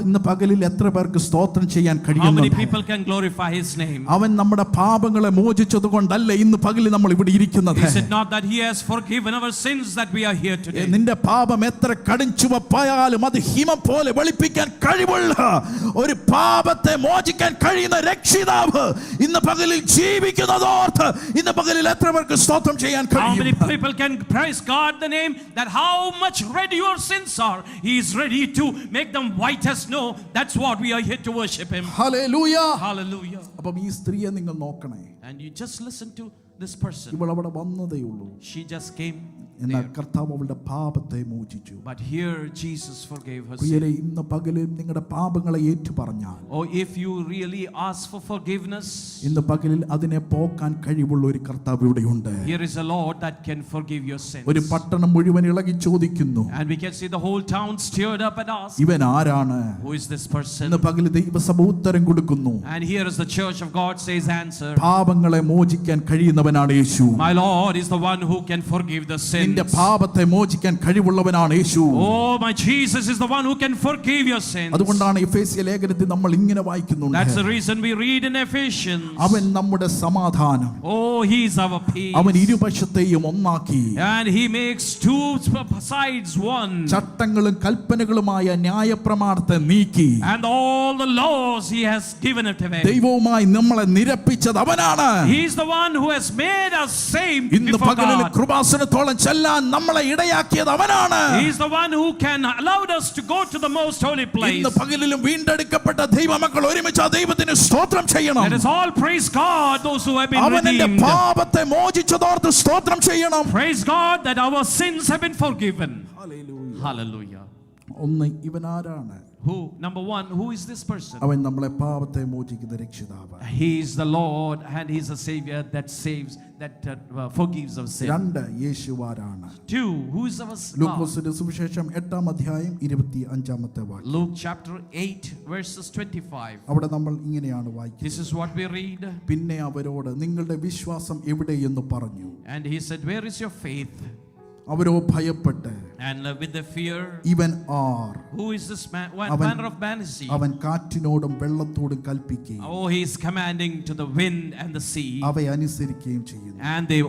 [SPEAKER 1] ഇന്ന് പകലിൽ എത്ര പേർക്ക് സ്തോത്രം ചെയ്യാൻ
[SPEAKER 2] How many
[SPEAKER 1] കഴിയുന്നു?
[SPEAKER 2] people can glorify his name?
[SPEAKER 1] അവൻ നമ്മുടെ പാപങ്ങളെ മോചിച്ചത് കൊണ്ടല്ല ഇന്ന് പകലിൽ നമ്മൾ ഇവിടെ ഇരിക്കുന്നത്.
[SPEAKER 2] Is it not that he has forgiven our sins that we are here today?
[SPEAKER 1] നിന്റെ പാപം എത്ര കടുംചുവപ്പായാലും അത് ഹിമം പോലെ വെളുപ്പിക്കാൻ കഴിവുള്ള ഒരു പാപത്തെ മോചിക്കാൻ കഴിയുന്ന രക്ഷിതാവ് ഇന്ന് പകലിൽ ജീവിക്കുന്നതോർത്ത് ഇന്ന് പകലിൽ എത്ര പേർക്ക് സ്തോത്രം ചെയ്യാൻ
[SPEAKER 2] How many
[SPEAKER 1] കഴിയും?
[SPEAKER 2] people can praise God the name that how much red your sins are, he is ready to make them white as snow. That's what we are here to worship him.
[SPEAKER 1] Hallelujah.
[SPEAKER 2] Hallelujah.
[SPEAKER 1] അപ്പം ഈ സ്ത്രീയെ നിങ്ങൾ നോക്കണേ,
[SPEAKER 2] And you just listen to this person.
[SPEAKER 1] ഇവൾ അവിടെ വന്നതേ ഉള്ളൂ,
[SPEAKER 2] She just came
[SPEAKER 1] എന്നാൽ
[SPEAKER 2] there.
[SPEAKER 1] കർത്താവ് അവളുടെ പാപത്തെ മോചിച്ചു.
[SPEAKER 2] But here Jesus forgave her sin.
[SPEAKER 1] പ്രിയരെ, ഇന്ന് പകലിൽ നിങ്ങളുടെ പാപങ്ങളെ ഏറ്റു പറഞ്ഞാൽ,
[SPEAKER 2] Oh, if you really ask for forgiveness,
[SPEAKER 1] ഇന്ന് പകലിൽ അതിനെ പോക്കാൻ കഴിവുള്ള ഒരു കർത്താവ് ഇവിടെയുണ്ട്.
[SPEAKER 2] here is a Lord that can forgive your sins.
[SPEAKER 1] ഒരു പട്ടണം മുഴുവൻ ഇളകി ചോദിക്കുന്നു,
[SPEAKER 2] And we can see the whole town stirred up and ask,
[SPEAKER 1] ഇവൻ ആരാണ്?
[SPEAKER 2] who is this person?
[SPEAKER 1] ഇന്ന് പകലിൽ ദൈവസഭ ഉത്തരം കൊടുക്കുന്നു,
[SPEAKER 2] And here is the church of God says answer,
[SPEAKER 1] പാപങ്ങളെ മോചിക്കാൻ കഴിയുന്നവനാണ് യേശു.
[SPEAKER 2] my Lord is the one who can forgive the sins.
[SPEAKER 1] നിന്റെ പാപത്തെ മോചിക്കാൻ കഴിവുള്ളവനാണ് യേശു.
[SPEAKER 2] Oh, my Jesus is the one who can forgive your sins.
[SPEAKER 1] അതുകൊണ്ടാണ് എഫേസ്യ ലേഖനത്തിൽ നമ്മൾ ഇങ്ങനെ
[SPEAKER 2] That's the
[SPEAKER 1] വായിക്കുന്നുണ്ട്,
[SPEAKER 2] reason we read in Ephesians,
[SPEAKER 1] അവൻ നമ്മുടെ സമാധാനം,
[SPEAKER 2] oh, he is our peace.
[SPEAKER 1] അവൻ ഇരുപക്ഷത്തെയും ഒന്നാക്കി,
[SPEAKER 2] And he makes two sides one.
[SPEAKER 1] ചട്ടങ്ങളും കൽപ്പനകളുമായ ന്യായപ്രമാണത്തെ നീക്കി
[SPEAKER 2] And all the laws he has given it away.
[SPEAKER 1] ദൈവവുമായി നമ്മളെ നിരപ്പിച്ചത് അവനാണ്.
[SPEAKER 2] He is the one who has made us same
[SPEAKER 1] ഇന്ന്
[SPEAKER 2] before
[SPEAKER 1] പകലിൽ
[SPEAKER 2] God.
[SPEAKER 1] കൃപാസനത്തോളം ചെല്ലാൻ നമ്മളെ ഇടയാക്കിയത് അവനാണ്.
[SPEAKER 2] He is the one who can allow us to go to the most holy place.
[SPEAKER 1] ഇന്ന് പകലിലും വീണ്ടെടുക്കപ്പെട്ട ദൈവമക്കൾ ഒരുമിച്ച് ആ ദൈവത്തിന് സ്തോത്രം ചെയ്യണം.
[SPEAKER 2] Let us all praise God, those who have been
[SPEAKER 1] അവൻ എന്റെ
[SPEAKER 2] redeemed.
[SPEAKER 1] പാപത്തെ മോചിച്ചതോർത്ത് സ്തോത്രം ചെയ്യണം.
[SPEAKER 2] Praise God that our sins have been forgiven. Hallelujah.
[SPEAKER 1] ഒന്ന്, ഇവൻ ആരാണ്?
[SPEAKER 2] Who? Number one, who is this person?
[SPEAKER 1] അവൻ നമ്മളെ പാപത്തെ മോചിക്കുന്ന രക്ഷിതാവ്.
[SPEAKER 2] He is the Lord and he is a savior that saves, that forgives our sin.
[SPEAKER 1] രണ്ട്, യേശു ആരാണ്?
[SPEAKER 2] Two, who is our God?
[SPEAKER 1] ലൂക്കോസിന്റെ സുവിശേഷം 8-ാം അധ്യായം 25-ാമത്തെ വാക്യം.
[SPEAKER 2] Luke chapter 8 verses 25.
[SPEAKER 1] അവിടെ നമ്മൾ ഇങ്ങനെയാണ്
[SPEAKER 2] This
[SPEAKER 1] വായിക്കുന്നത്,
[SPEAKER 2] is what we read.
[SPEAKER 1] പിന്നെ അവരോട് നിങ്ങളുടെ വിശ്വാസം എവിടെയെന്ന് പറഞ്ഞു.
[SPEAKER 2] And he said, where is your faith?
[SPEAKER 1] അവരോ ഭയപ്പെട്ട്,
[SPEAKER 2] And with the fear,
[SPEAKER 1] ഇവൻ R?
[SPEAKER 2] who is this man? What
[SPEAKER 1] അവൻ-
[SPEAKER 2] manner of man is he?
[SPEAKER 1] അവൻ കാറ്റിനോടും വെള്ളത്തോടും കൽപ്പിക്കുകയും
[SPEAKER 2] Oh, he is commanding to the wind and the sea,
[SPEAKER 1] അവയെ അനുസരിക്കുകയും ചെയ്യുന്നു.
[SPEAKER 2] and they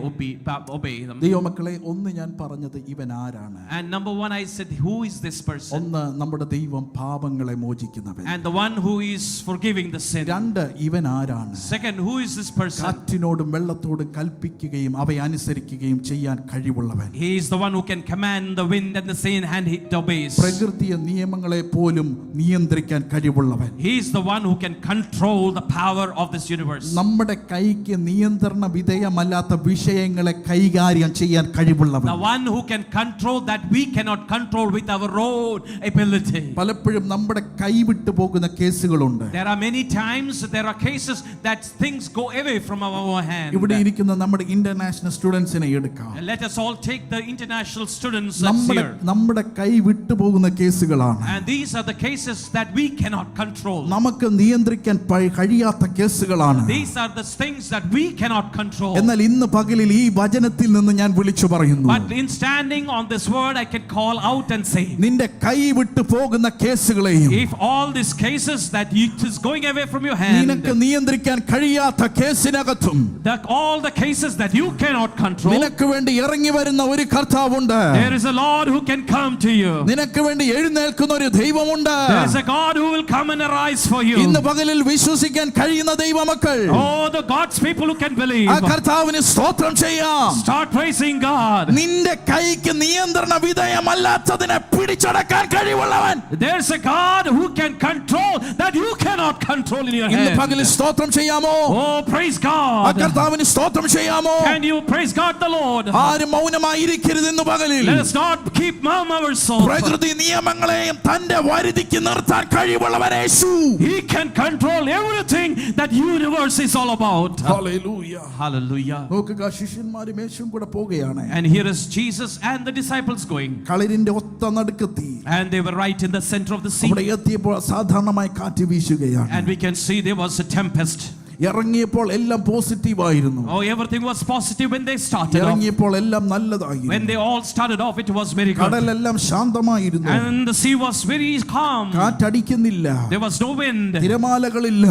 [SPEAKER 2] obey them.
[SPEAKER 1] ദൈവമക്കളെ, ഒന്ന് ഞാൻ പറഞ്ഞത് ഇവൻ ആരാണ്?
[SPEAKER 2] And number one, I said, who is this person?
[SPEAKER 1] ഒന്ന്, നമ്മുടെ ദൈവം പാപങ്ങളെ മോചിക്കുന്നവൻ.
[SPEAKER 2] And the one who is forgiving the sin.
[SPEAKER 1] രണ്ട്, ഇവൻ ആരാണ്?
[SPEAKER 2] Second, who is this person?
[SPEAKER 1] കാറ്റിനോടും വെള്ളത്തോടും കൽപ്പിക്കുകയും അവയെ അനുസരിക്കുകയും ചെയ്യാൻ കഴിവുള്ളവൻ.
[SPEAKER 2] He is the one who can command the wind and the sea, and he obeys.
[SPEAKER 1] പ്രകൃതിയ നിയമങ്ങളെ പോലും നിയന്ത്രിക്കാൻ കഴിവുള്ളവൻ.
[SPEAKER 2] He is the one who can control the power of this universe.
[SPEAKER 1] നമ്മുടെ കൈക്ക് നിയന്ത്രണ വിധേയമല്ലാത്ത വിഷയങ്ങളെ കൈകാര്യം ചെയ്യാൻ കഴിവുള്ളവൻ.
[SPEAKER 2] The one who can control that we cannot control with our own ability.
[SPEAKER 1] പലപ്പോഴും നമ്മുടെ കൈവിട്ടു പോകുന്ന കേസുകളുണ്ട്.
[SPEAKER 2] There are many times, there are cases that things go away from our hand.
[SPEAKER 1] ഇവിടെ ഇരിക്കുന്ന നമ്മുടെ ഇന്റർനാഷണൽ സ്റ്റുഡൻസിനെ എടുക്കാം.
[SPEAKER 2] Let us all take the international students
[SPEAKER 1] നമ്മുടെ
[SPEAKER 2] here.
[SPEAKER 1] നമ്മുടെ കൈ വിട്ടുപോകുന്ന കേസുകളാണ്.
[SPEAKER 2] And these are the cases that we cannot control.
[SPEAKER 1] നമുക്ക് നിയന്ത്രിക്കാൻ കഴിയാത്ത കേസുകളാണ്.
[SPEAKER 2] These are the things that we cannot control.
[SPEAKER 1] എന്നാൽ ഇന്ന് പകലിൽ ഈ വചനത്തിൽ നിന്ന് ഞാൻ വിളിച്ചു പറയുന്നു,
[SPEAKER 2] But in standing on this word, I can call out and say,
[SPEAKER 1] നിന്റെ കൈ വിട്ടു പോകുന്ന കേസുകളെയും,
[SPEAKER 2] if all these cases that it is going away from your hand,
[SPEAKER 1] നിനക്ക് നിയന്ത്രിക്കാൻ കഴിയാത്ത കേസിനകത്തും,
[SPEAKER 2] that all the cases that you cannot control,
[SPEAKER 1] നിനക്ക് വേണ്ടി ഇറങ്ങി വരുന്ന ഒരു കർത്താവുണ്ട്.
[SPEAKER 2] there is a Lord who can come to you.
[SPEAKER 1] നിനക്ക് വേണ്ടി എഴുന്നേൽക്കുന്ന ഒരു ദൈവമുണ്ട്.
[SPEAKER 2] There is a God who will come and arise for you.
[SPEAKER 1] ഇന്ന് പകലിൽ വിശ്വസിക്കാൻ കഴിയുന്ന ദൈവമക്കൾ,
[SPEAKER 2] Oh, the God's people who can believe,
[SPEAKER 1] ആ കർത്താവിന് സ്തോത്രം ചെയ്യാം.
[SPEAKER 2] start praising God.
[SPEAKER 1] നിന്റെ കൈക്ക് നിയന്ത്രണ വിധേയമല്ലാത്തതിനെ പിടിച്ചടക്കാൻ കഴിവുള്ളവൻ,
[SPEAKER 2] There's a God who can control that you cannot control in your
[SPEAKER 1] ഇന്ന്
[SPEAKER 2] hand.
[SPEAKER 1] പകലിൽ സ്തോത്രം ചെയ്യാമോ?
[SPEAKER 2] Oh, praise
[SPEAKER 1] ആ
[SPEAKER 2] God.
[SPEAKER 1] കർത്താവിന് സ്തോത്രം ചെയ്യാമോ?
[SPEAKER 2] Can you praise God the Lord?
[SPEAKER 1] ആരും മൗനമായിരിക്കരുത് ഇന്ന് പകലിൽ.
[SPEAKER 2] Let us not keep mum ourselves.
[SPEAKER 1] പ്രകൃതി നിയമങ്ങളെയും തന്റെ വരുതിക്ക് നിർത്താൻ കഴിവുള്ളവൻ യേശു.
[SPEAKER 2] He can control everything that universe is all about.
[SPEAKER 1] Hallelujah.
[SPEAKER 2] Hallelujah.
[SPEAKER 1] നോക്കുക, ശിഷ്യന്മാരും യേശുവും കൂടെ പോവുകയാണ്.
[SPEAKER 2] And here is Jesus and the disciples going.
[SPEAKER 1] കളരിന്റെ ഒത്ത നടുക്കെത്തി.
[SPEAKER 2] And they were right in the center of the sea.
[SPEAKER 1] അവിടെ എത്തിയപ്പോൾ സാധാരണമായി കാറ്റ് വീശുകയാണ്.
[SPEAKER 2] And we can see there was a tempest.
[SPEAKER 1] ഇറങ്ങിയപ്പോൾ എല്ലാം പോസിറ്റീവ് ആയിരുന്നു.
[SPEAKER 2] Oh, everything was positive when they started off.
[SPEAKER 1] ഇറങ്ങിയപ്പോൾ എല്ലാം നല്ലതായിരുന്നു.
[SPEAKER 2] When they all started off, it was very good.
[SPEAKER 1] കടലെല്ലാം ശാന്തമായിരുന്നു.
[SPEAKER 2] And the sea was very calm.
[SPEAKER 1] കാറ്റടിക്കുന്നില്ല.
[SPEAKER 2] There was no wind.
[SPEAKER 1] തിരമാലകളില്ല.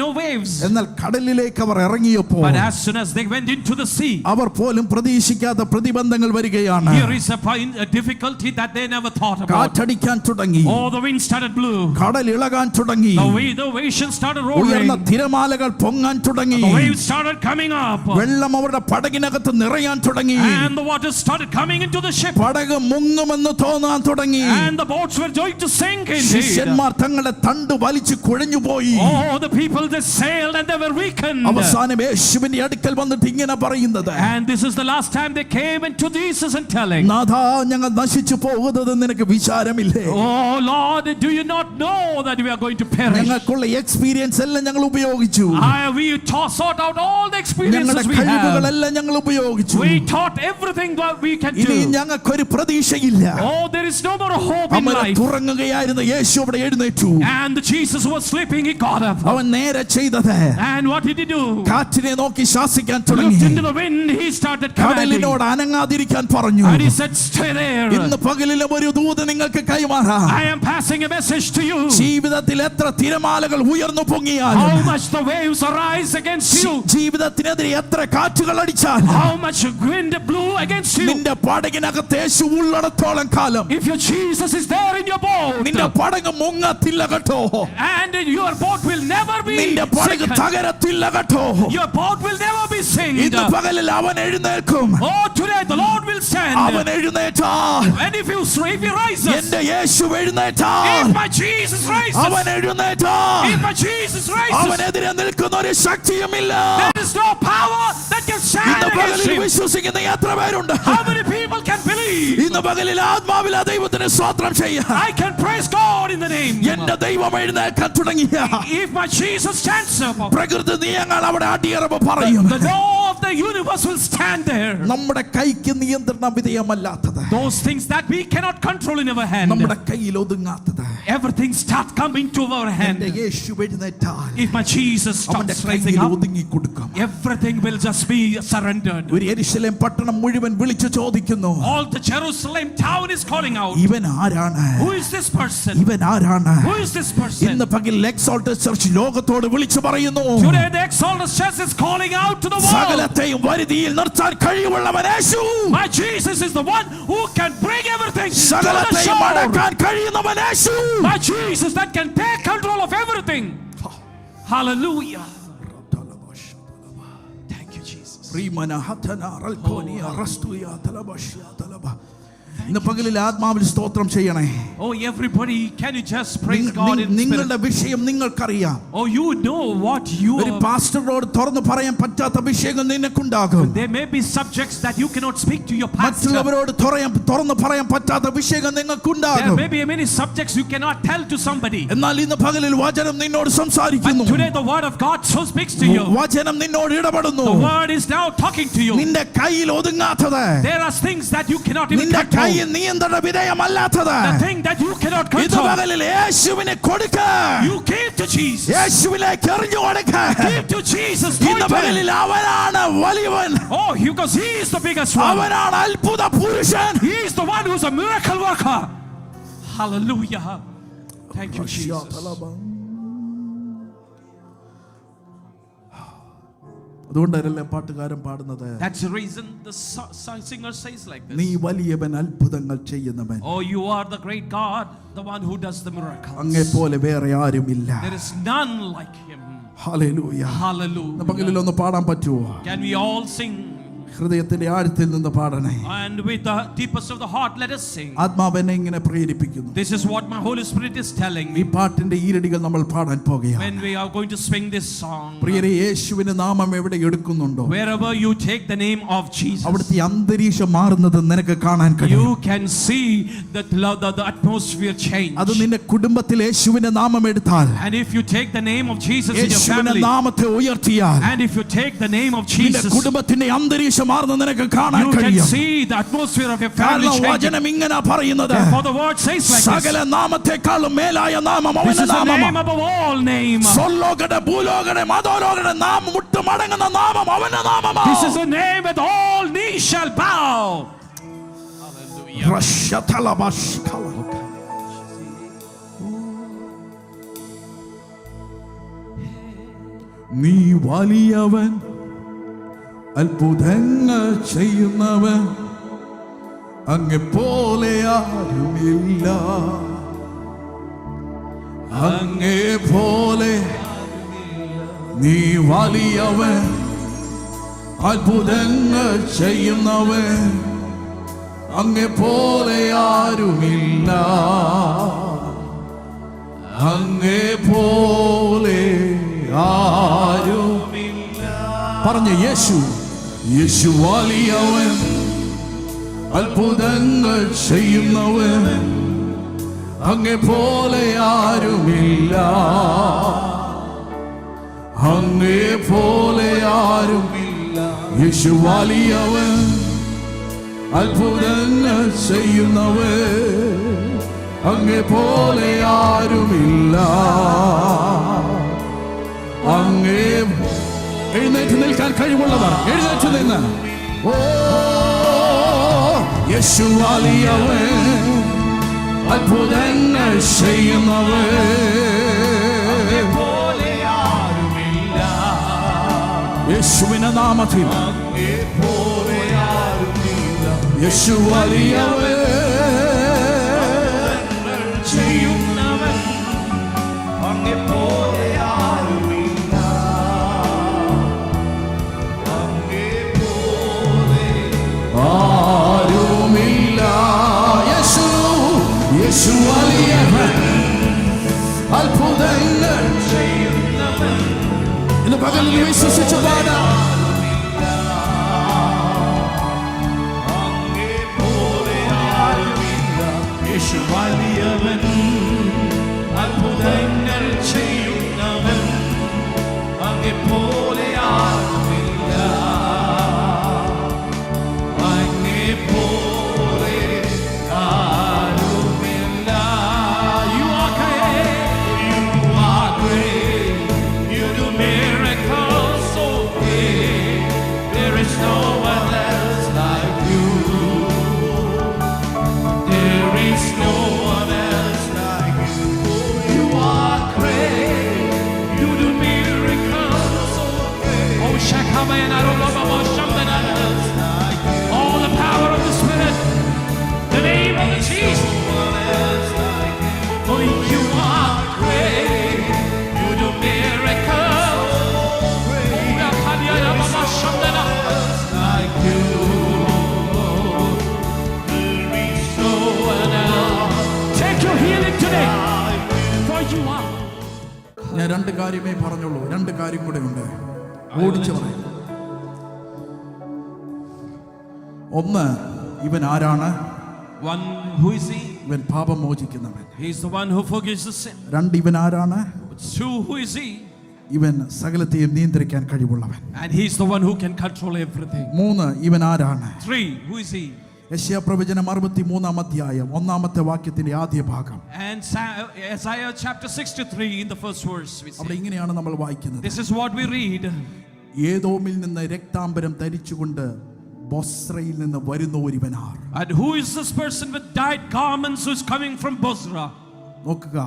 [SPEAKER 2] No waves.
[SPEAKER 1] എന്നാൽ കടലിലേക്ക് അവർ ഇറങ്ങിയപ്പോൾ,
[SPEAKER 2] But as soon as they went into the sea,
[SPEAKER 1] അവർ പോലും പ്രതീക്ഷിക്കാത്ത പ്രതിബന്ധങ്ങൾ വരികയാണ്.
[SPEAKER 2] here is a difficulty that they never thought about.
[SPEAKER 1] കാറ്റടിക്കാൻ തുടങ്ങി.
[SPEAKER 2] Oh, the wind started blue.
[SPEAKER 1] കടൽ ഇളകാൻ തുടങ്ങി.
[SPEAKER 2] The ocean started roaring.
[SPEAKER 1] ഉയർന്ന തിരമാലകൾ പൊങ്ങാൻ തുടങ്ങി.
[SPEAKER 2] The waves started coming up.
[SPEAKER 1] വെള്ളം അവരുടെ പടകിനകത്ത് നിറയാൻ തുടങ്ങി.
[SPEAKER 2] And the water started coming into the ship.
[SPEAKER 1] പടക് മുങ്ങുമെന്ന് തോന്നാൻ തുടങ്ങി.
[SPEAKER 2] And the boats were going to sink indeed.
[SPEAKER 1] ശിഷ്യന്മാർ തങ്ങളുടെ തണ്ട് വലിച്ചു കുഴഞ്ഞു പോയി.
[SPEAKER 2] Oh, the people, they sailed and they were weakened.
[SPEAKER 1] അവസാനം യേശുവിന്റെ അടുക്കൽ വന്നിട്ട് ഇങ്ങനെ പറയുന്നത്,
[SPEAKER 2] And this is the last time they came into Jesus and telling,
[SPEAKER 1] നാഥാ, ഞങ്ങൾ നശിച്ചു പോകുന്നത് നിനക്ക് വിചാരമില്ലേ?
[SPEAKER 2] Oh Lord, do you not know that we are going to perish?
[SPEAKER 1] ഞങ്ങൾക്കുള്ള എക്സ്പീരിയൻസ് എല്ലാം ഞങ്ങൾ ഉപയോഗിച്ചു.
[SPEAKER 2] We sought out all the
[SPEAKER 1] ഞങ്ങളുടെ
[SPEAKER 2] experiences we have.
[SPEAKER 1] കഴിവുകളെല്ലാം ഞങ്ങൾ ഉപയോഗിച്ചു.
[SPEAKER 2] We taught everything that we can
[SPEAKER 1] ഇനി
[SPEAKER 2] do.
[SPEAKER 1] ഞങ്ങൾക്കൊരു പ്രതീക്ഷയില്ല.
[SPEAKER 2] Oh, there is no more hope in
[SPEAKER 1] അവൻ
[SPEAKER 2] life.
[SPEAKER 1] തുറങ്ങുകയായിരുന്ന യേശു അവിടെ എഴുന്നേറ്റു.
[SPEAKER 2] And Jesus was sleeping, he got up.
[SPEAKER 1] അവൻ നേരെ ചെയ്തത്,
[SPEAKER 2] And what did he do?
[SPEAKER 1] കാറ്റിനെ നോക്കി ശാസിക്കാൻ
[SPEAKER 2] Looked
[SPEAKER 1] തുടങ്ങി.
[SPEAKER 2] into the wind, he started commanding.
[SPEAKER 1] കടലിനോട് അനങ്ങാതിരിക്കാൻ പറഞ്ഞു.
[SPEAKER 2] And he said, stay there.
[SPEAKER 1] ഇന്ന് പകലിലും ഒരു ദൂത് നിങ്ങൾക്ക് കൈമാറാം.
[SPEAKER 2] I am passing a message to you.
[SPEAKER 1] ജീവിതത്തിൽ എത്ര തിരമാലകൾ ഉയർന്നു പൊങ്ങിയാൽ,
[SPEAKER 2] How much the waves arise against you,
[SPEAKER 1] ജീവിതത്തിനെതിരെ എത്ര കാറ്റുകൾ അടിച്ചാൽ,
[SPEAKER 2] how much wind blew against you,
[SPEAKER 1] നിന്റെ പടകിനകത്ത് യേശു ഉള്ളിടത്തോളം കാലം
[SPEAKER 2] if your Jesus is there in your boat,
[SPEAKER 1] നിന്റെ പടക് മുങ്ങത്തില്ല കേട്ടോ.
[SPEAKER 2] and your boat will never be
[SPEAKER 1] നിന്റെ പടക്
[SPEAKER 2] sinking.
[SPEAKER 1] തകരത്തില്ല കേട്ടോ.
[SPEAKER 2] Your boat will never be sinked.
[SPEAKER 1] ഇന്ന് പകലിൽ അവൻ എഴുന്നേൽക്കും.
[SPEAKER 2] Oh, today the Lord will stand.
[SPEAKER 1] അവൻ എഴുന്നേറ്റാൽ,
[SPEAKER 2] And if he rises,
[SPEAKER 1] എന്റെ യേശു എഴുന്നേറ്റാൽ,
[SPEAKER 2] if my Jesus rises,
[SPEAKER 1] അവൻ എഴുന്നേറ്റാൽ,
[SPEAKER 2] if my Jesus rises,
[SPEAKER 1] അവനെതിരെ നിൽക്കുന്ന ഒരു ശക്തിയുമില്ല.
[SPEAKER 2] there is no power that can stand
[SPEAKER 1] ഇന്ന്
[SPEAKER 2] against
[SPEAKER 1] പകലിൽ
[SPEAKER 2] him.
[SPEAKER 1] വിശ്വസിക്കുന്ന എത്ര പേരുണ്ട്?
[SPEAKER 2] How many people can believe?
[SPEAKER 1] ഇന്ന് പകലിൽ ആത്മാവിൽ ആ ദൈവത്തിന് സ്തോത്രം ചെയ്യാം.
[SPEAKER 2] I can praise God in the name.
[SPEAKER 1] എന്റെ ദൈവം എഴുന്നേൽക്കാൻ തുടങ്ങിയ
[SPEAKER 2] If my Jesus stands up,
[SPEAKER 1] പ്രകൃതി നിയമങ്ങൾ അവിടെ അടിയറവ് പറയും.
[SPEAKER 2] the law of the universe will stand there.
[SPEAKER 1] നമ്മുടെ കൈക്ക് നിയന്ത്രണ വിധേയമല്ലാത്തത്,
[SPEAKER 2] Those things that we cannot control in our hand,
[SPEAKER 1] നമ്മുടെ കയ്യിൽ ഒതുങ്ങാത്തത്,
[SPEAKER 2] everything start coming to our hand.
[SPEAKER 1] എന്റെ യേശു എഴുന്നേറ്റാൽ
[SPEAKER 2] If my Jesus
[SPEAKER 1] അവന്റെ
[SPEAKER 2] starts rising
[SPEAKER 1] കയ്യിൽ
[SPEAKER 2] up,
[SPEAKER 1] ഒതുങ്ങി കൊടുക്കും.
[SPEAKER 2] everything will just be surrendered.
[SPEAKER 1] ഒരു യെരുശലേം പട്ടണം മുഴുവൻ വിളിച്ചു ചോദിക്കുന്നു,
[SPEAKER 2] All the Jerusalem town is calling out,
[SPEAKER 1] ഇവൻ ആരാണ്?
[SPEAKER 2] who is this person?
[SPEAKER 1] ഇവൻ ആരാണ്?
[SPEAKER 2] Who is this person?
[SPEAKER 1] ഇന്ന് പകൽ എക്സോൾട്ടഡ് ചർച്ച് ലോകത്തോട് വിളിച്ചു പറയുന്നു,
[SPEAKER 2] Today the Exalted Church is calling out to the world.
[SPEAKER 1] സകലത്തെയും വരുതിയിൽ നിർത്താൻ കഴിവുള്ളവൻ യേശു.
[SPEAKER 2] My Jesus is the one who can bring everything to the
[SPEAKER 1] സകലത്തെയും
[SPEAKER 2] shore.
[SPEAKER 1] അടക്കാൻ കഴിയുന്നവൻ യേശു.
[SPEAKER 2] My Jesus that can take control of everything. Hallelujah. Thank you, Jesus.
[SPEAKER 1] ഇന്ന് പകലിൽ ആത്മാവിൽ സ്തോത്രം ചെയ്യണേ.
[SPEAKER 2] Oh, everybody, can you just praise God in spirit?
[SPEAKER 1] നിങ്ങളുടെ വിഷയം നിങ്ങൾക്കറിയാം.
[SPEAKER 2] Oh, you know what you
[SPEAKER 1] ഒരു പാസ്റ്ററോട് തുറന്നു പറയാൻ പറ്റാത്ത അഭിഷേകം നിനക്കുണ്ടാകും.
[SPEAKER 2] There may be subjects that you cannot speak to your pastor.
[SPEAKER 1] മറ്റുള്ളവരോട് തുറന്നു പറയാൻ പറ്റാത്ത അഭിഷേകം നിങ്ങൾക്കുണ്ടാകും.
[SPEAKER 2] There may be many subjects you cannot tell to somebody.
[SPEAKER 1] എന്നാൽ ഇന്ന് പകലിൽ വചനം നിന്നോട് സംസാരിക്കുന്നു.
[SPEAKER 2] But today the word of God so speaks to you.
[SPEAKER 1] വചനം നിന്നോട് ഇടപെടുന്നു.
[SPEAKER 2] The word is now talking to you.
[SPEAKER 1] നിന്റെ കയ്യിൽ ഒതുങ്ങാത്തത്,
[SPEAKER 2] There are things that you cannot even
[SPEAKER 1] നിന്റെ
[SPEAKER 2] control.
[SPEAKER 1] കയ്യിൽ നിയന്ത്രണ വിധേയമല്ലാത്തത്,
[SPEAKER 2] The thing that you cannot
[SPEAKER 1] ഇന്ന്
[SPEAKER 2] control.
[SPEAKER 1] പകലിൽ യേശുവിനെ കൊടുക്ക.
[SPEAKER 2] You give to Jesus.
[SPEAKER 1] യേശുവിലേക്ക് എറിഞ്ഞു കൊടുക്ക.
[SPEAKER 2] Give to Jesus.
[SPEAKER 1] ഇന്ന് പകലിൽ അവനാണ് വലിയവൻ.
[SPEAKER 2] Oh, because he is the biggest one.
[SPEAKER 1] അവനാണ് അത്ഭുത പുരുഷൻ.
[SPEAKER 2] He is the one who is a miracle worker. Hallelujah. Thank you, Jesus.
[SPEAKER 1] അതുകൊണ്ടല്ലേ പാട്ടുകാരൻ പാടുന്നത്,
[SPEAKER 2] That's the reason the singer says like
[SPEAKER 1] നീ
[SPEAKER 2] this.
[SPEAKER 1] വലിയവൻ അത്ഭുതങ്ങൾ ചെയ്യുന്നവൻ.
[SPEAKER 2] Oh, you are the great God, the one who does the miracles.
[SPEAKER 1] അങ്ങേ പോലെ വേറെ ആരുമില്ല.
[SPEAKER 2] There is none like him.
[SPEAKER 1] Hallelujah.
[SPEAKER 2] Hallelujah.
[SPEAKER 1] പകലിൽ ഒന്ന് പാടാൻ പറ്റുമോ?
[SPEAKER 2] Can we all sing?
[SPEAKER 1] ഹൃദയത്തിന്റെ ആഴത്തിൽ നിന്ന് പാടണേ.
[SPEAKER 2] And with the deepest of the heart, let us sing.
[SPEAKER 1] ആത്മാവെന്നെ ഇങ്ങനെ പ്രേരിപ്പിക്കുന്നു.
[SPEAKER 2] This is what my Holy Spirit is telling
[SPEAKER 1] ഈ
[SPEAKER 2] me.
[SPEAKER 1] പാട്ടിന്റെ ഈരടികൾ നമ്മൾ പാടാൻ പോകുകയാണ്.
[SPEAKER 2] When we are going to sing this song,
[SPEAKER 1] പ്രിയരെ, യേശുവിന്റെ നാമം എവിടെ എടുക്കുന്നുണ്ടോ,
[SPEAKER 2] wherever you take the name of Jesus,
[SPEAKER 1] അവിടുത്തെ അന്തരീക്ഷം മാറുന്നത് നിനക്ക് കാണാൻ കഴിയും.
[SPEAKER 2] you can see the atmosphere change.
[SPEAKER 1] അത് നിന്റെ കുടുംബത്തിൽ യേശുവിന്റെ നാമം എടുത്താൽ,
[SPEAKER 2] And if you take the name of Jesus in your
[SPEAKER 1] യേശുവിന്റെ
[SPEAKER 2] family,
[SPEAKER 1] നാമത്തെ ഉയർത്തിയാൽ,
[SPEAKER 2] and if you take the name of
[SPEAKER 1] നിന്റെ
[SPEAKER 2] Jesus,
[SPEAKER 1] കുടുംബത്തിന്റെ അന്തരീക്ഷം മാറുന്നത് നിനക്ക് കാണാൻ
[SPEAKER 2] you can
[SPEAKER 1] കഴിയും.
[SPEAKER 2] see the atmosphere of your family
[SPEAKER 1] കാരണം
[SPEAKER 2] changing.
[SPEAKER 1] വചനം ഇങ്ങനെ പറയുന്നത്,
[SPEAKER 2] For the word says like
[SPEAKER 1] സകല
[SPEAKER 2] this.
[SPEAKER 1] നാമത്തെക്കാളും മേലായ നാമം
[SPEAKER 2] This
[SPEAKER 1] അവന്റെ
[SPEAKER 2] is the name
[SPEAKER 1] നാമമാണ്.
[SPEAKER 2] above all names.
[SPEAKER 1] സ്വർലോകയുടെ ഭൂലോകയുടെ മതോലോകയുടെ നാമം മുട്ടുമടങ്ങുന്ന നാമം അവന്റെ നാമമാണ്.
[SPEAKER 2] This is a name that all knees shall bow. Hallelujah.
[SPEAKER 1] റഷതലബഷ്കല. നീ വലിയവൻ, അത്ഭുതങ്ങൾ ചെയ്യുന്നവൻ, അങ്ങെ പോലെ ആരുമില്ല, അങ്ങെ പോലെ. നീ വലിയവൻ, അത്ഭുതങ്ങൾ ചെയ്യുന്നവൻ, അങ്ങെ പോലെ ആരുമില്ല, അങ്ങെ പോലെ ആരുമില്ല. പറഞ്ഞ യേശു, യേശു വലിയവൻ, അത്ഭുതങ്ങൾ ചെയ്യുന്നവൻ, അങ്ങെ പോലെ ആരുമില്ല, അങ്ങെ പോലെ ആരുമില്ല. യേശു വലിയവൻ, അത്ഭുതങ്ങൾ ചെയ്യുന്നവൻ, അങ്ങെ പോലെ ആരുമില്ല, അങ്ങേ. എഴുന്നേറ്റ് നിൽക്കാൻ കഴിവുള്ളവർ എഴുന്നേറ്റ് നിന്ന്, ഓ യേശു വലിയവൻ, അത്ഭുതങ്ങൾ ചെയ്യുന്നവൻ, യേശുവിന്റെ നാമത്തിൽ, യേശു വലിയവൻ,
[SPEAKER 2] ചെയ്യുന്നവൻ, അങ്ങേ പോലെ ആരുമില്ല, അങ്ങേ പോലെ
[SPEAKER 1] ആരുമില്ല. യേശു, യേശു വലിയവൻ, അത്ഭുതങ്ങൾ
[SPEAKER 2] ചെയ്യുന്നവൻ,
[SPEAKER 1] ഇന്ന് പകലിൽ വിശ്വസിച്ച് പാടാം.
[SPEAKER 2] അങ്ങേ പോലെ ആരുമില്ല. യേശു വലിയവൻ, അത്ഭുതങ്ങൾ ചെയ്യുന്നവൻ, അങ്ങേ പോലെ ആരുമില്ല, അങ്ങേ പോലെ ആരുമില്ല. You are great, you are great, you do miracles so great. you are.
[SPEAKER 1] ഞാൻ രണ്ട് കാര്യമേ പറഞ്ഞുള്ളൂ, രണ്ട് കാര്യം കൂടെ ഉണ്ട്, ഓടിച്ചു പറയാം. ഒന്ന്, ഇവൻ ആരാണ്?
[SPEAKER 2] One, who is he?
[SPEAKER 1] ഇവൻ പാപം മോചിക്കുന്നവൻ.
[SPEAKER 2] He is the one who forgives the sin.
[SPEAKER 1] രണ്ട്, ഇവൻ ആരാണ്?
[SPEAKER 2] Two, who is he?
[SPEAKER 1] ഇവൻ സകലത്തെയും നിയന്ത്രിക്കാൻ കഴിവുള്ളവൻ.
[SPEAKER 2] And he is the one who can control everything.
[SPEAKER 1] മൂന്ന്, ഇവൻ ആരാണ്?
[SPEAKER 2] Three, who is he?
[SPEAKER 1] യെശയ്യാ പ്രവചനം 63-ാം അധ്യായം 1-ാമത്തെ വാക്യത്തിന്റെ ആദ്യ ഭാഗം.
[SPEAKER 2] And Isaiah chapter 63 in the first verse we
[SPEAKER 1] അവിടെ
[SPEAKER 2] see.
[SPEAKER 1] ഇങ്ങനെയാണ് നമ്മൾ വായിക്കുന്നത്.
[SPEAKER 2] This is what we read.
[SPEAKER 1] ഏദോമിൽ നിന്ന് രക്താംബരം ധരിച്ചുകൊണ്ട് ബൊസ്രയിൽ നിന്ന് വരുന്ന ഒരുവനാർ.
[SPEAKER 2] And who is this person with dyed garments who is coming from Bozrah?
[SPEAKER 1] നോക്കുക,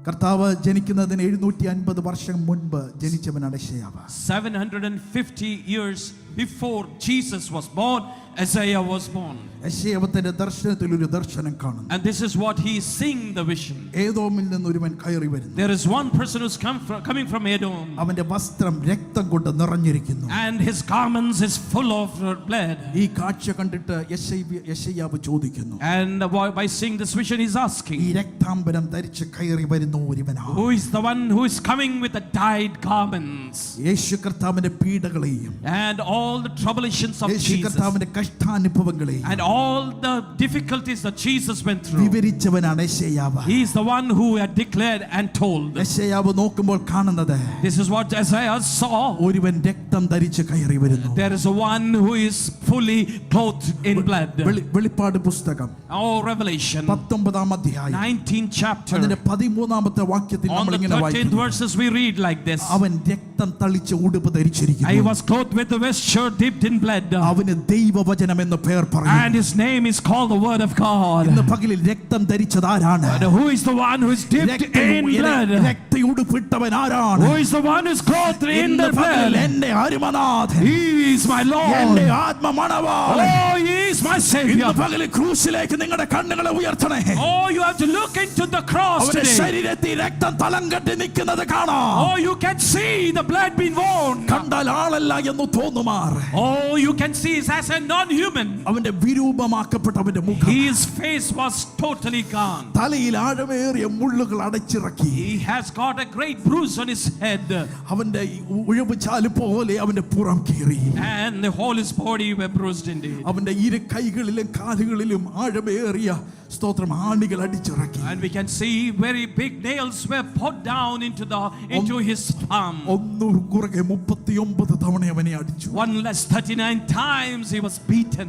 [SPEAKER 1] കർത്താവ് ജനിക്കുന്നതിന് 750 വർഷം മുൻപ് ജനിച്ചവനാണ് യെശയ്യാവ്.
[SPEAKER 2] 750 years before Jesus was born, Isaiah was born.
[SPEAKER 1] യെശയ്യാവ് തന്റെ ദർശനത്തിൽ ഒരു ദർശനം കാണുന്നു.
[SPEAKER 2] And this is what he is seeing the vision.
[SPEAKER 1] ഏദോമിൽ നിന്ന് ഒരുവൻ കയറി വരുന്നു.
[SPEAKER 2] There is one person who's coming from Edom.
[SPEAKER 1] അവന്റെ വസ്ത്രം രക്തം കൊണ്ട് നിറഞ്ഞിരിക്കുന്നു.
[SPEAKER 2] And his garments is full of blood.
[SPEAKER 1] ഈ കാഴ്ച കണ്ടിട്ട് യെശയ്യാവ് ചോദിക്കുന്നു.
[SPEAKER 2] And by seeing this vision he's asking,
[SPEAKER 1] ഈ രക്താംബരം ധരിച്ച് കയറി വരുന്ന ഒരുവനാണ്.
[SPEAKER 2] who is the one who is coming with the dyed garments?
[SPEAKER 1] യേശു കർത്താവിന്റെ പീഡകളെയും
[SPEAKER 2] And all the tribulations of
[SPEAKER 1] Yeshu
[SPEAKER 2] Jesus.
[SPEAKER 1] കർത്താവിന്റെ കഷ്ടാനുഭവങ്ങളെയും
[SPEAKER 2] And all the difficulties that Jesus went through.
[SPEAKER 1] വിവരിച്ചവനാണ് യെശയ്യാവ്.
[SPEAKER 2] He is the one who had declared and told.
[SPEAKER 1] യെശയ്യാവ് നോക്കുമ്പോൾ കാണുന്നത്,
[SPEAKER 2] This is what Isaiah saw.
[SPEAKER 1] ഒരുവൻ രക്തം ധരിച്ച് കയറി വരുന്നു.
[SPEAKER 2] There is a one who is fully clothed in blood.
[SPEAKER 1] വെളിപ്പാട് പുസ്തകം
[SPEAKER 2] Oh, Revelation
[SPEAKER 1] 19-ാം അധ്യായം
[SPEAKER 2] 19th chapter.
[SPEAKER 1] അതിന്റെ 13-ാമത്തെ വാക്യത്തിൽ
[SPEAKER 2] On
[SPEAKER 1] നമ്മൾ
[SPEAKER 2] the
[SPEAKER 1] ഇങ്ങനെ
[SPEAKER 2] 13th
[SPEAKER 1] വായിക്കുന്നു.
[SPEAKER 2] verses we read like this.
[SPEAKER 1] അവൻ രക്തം തളിച്ച ഉടുപ്പ്
[SPEAKER 2] He
[SPEAKER 1] ധരിച്ചിരിക്കുന്നു.
[SPEAKER 2] was clothed with the vesture dipped in blood.
[SPEAKER 1] അവന് ദൈവവചനം എന്ന് പേർ
[SPEAKER 2] And
[SPEAKER 1] പറയുന്നു.
[SPEAKER 2] his name is called the Word of God.
[SPEAKER 1] ഇന്ന് പകലിൽ രക്തം ധരിച്ചത് ആരാണ്?
[SPEAKER 2] And who is the one who is dipped in blood?
[SPEAKER 1] രക്തയുടുപ്പിട്ടവൻ ആരാണ്?
[SPEAKER 2] Who is the one who is clothed in
[SPEAKER 1] ഇന്ന്
[SPEAKER 2] the
[SPEAKER 1] പകലിൽ
[SPEAKER 2] blood?
[SPEAKER 1] എന്റെ അരുമനാഥൻ,
[SPEAKER 2] He is my Lord.
[SPEAKER 1] എന്റെ ആത്മമണവാളൻ.
[SPEAKER 2] Oh, He is my Savior.
[SPEAKER 1] ഇന്ന് പകലിൽ ക്രൂശിലേക്ക് നിങ്ങളുടെ കണ്ണുകളെ ഉയർത്തണേ.
[SPEAKER 2] Oh, you have to look into the cross
[SPEAKER 1] അവന്റെ
[SPEAKER 2] today.
[SPEAKER 1] ശരീരത്തിൽ രക്തം തളം കെട്ടി നിൽക്കുന്നത് കാണാം.
[SPEAKER 2] Oh, you can see the blood being worn.
[SPEAKER 1] കണ്ടാൽ ആളല്ല എന്ന് തോന്നുമാർ
[SPEAKER 2] Oh, you can see it as a non-human.
[SPEAKER 1] അവന്റെ വിരൂപമാക്കപ്പെട്ട അവന്റെ മുഖം,
[SPEAKER 2] His face was totally gone.
[SPEAKER 1] തലയിൽ ആഴമേറിയ മുള്ളുകൾ അടച്ചിറക്കി.
[SPEAKER 2] He has got a great bruise on his head.
[SPEAKER 1] അവന്റെ ഉഴവുചാല് പോലെ അവന്റെ പുറം കീറി.
[SPEAKER 2] And the whole his body were bruised indeed.
[SPEAKER 1] അവന്റെ ഇരു കൈകളിലും കാലുകളിലും ആഴമേറിയ സ്തോത്രം ആണികൾ അടിച്ചിറക്കി.
[SPEAKER 2] And we can see very big nails were put down into his palm.
[SPEAKER 1] ഒന്നു കുറകെ 39 തവണ അവനെ അടിച്ചു.
[SPEAKER 2] One less 39 times he was beaten.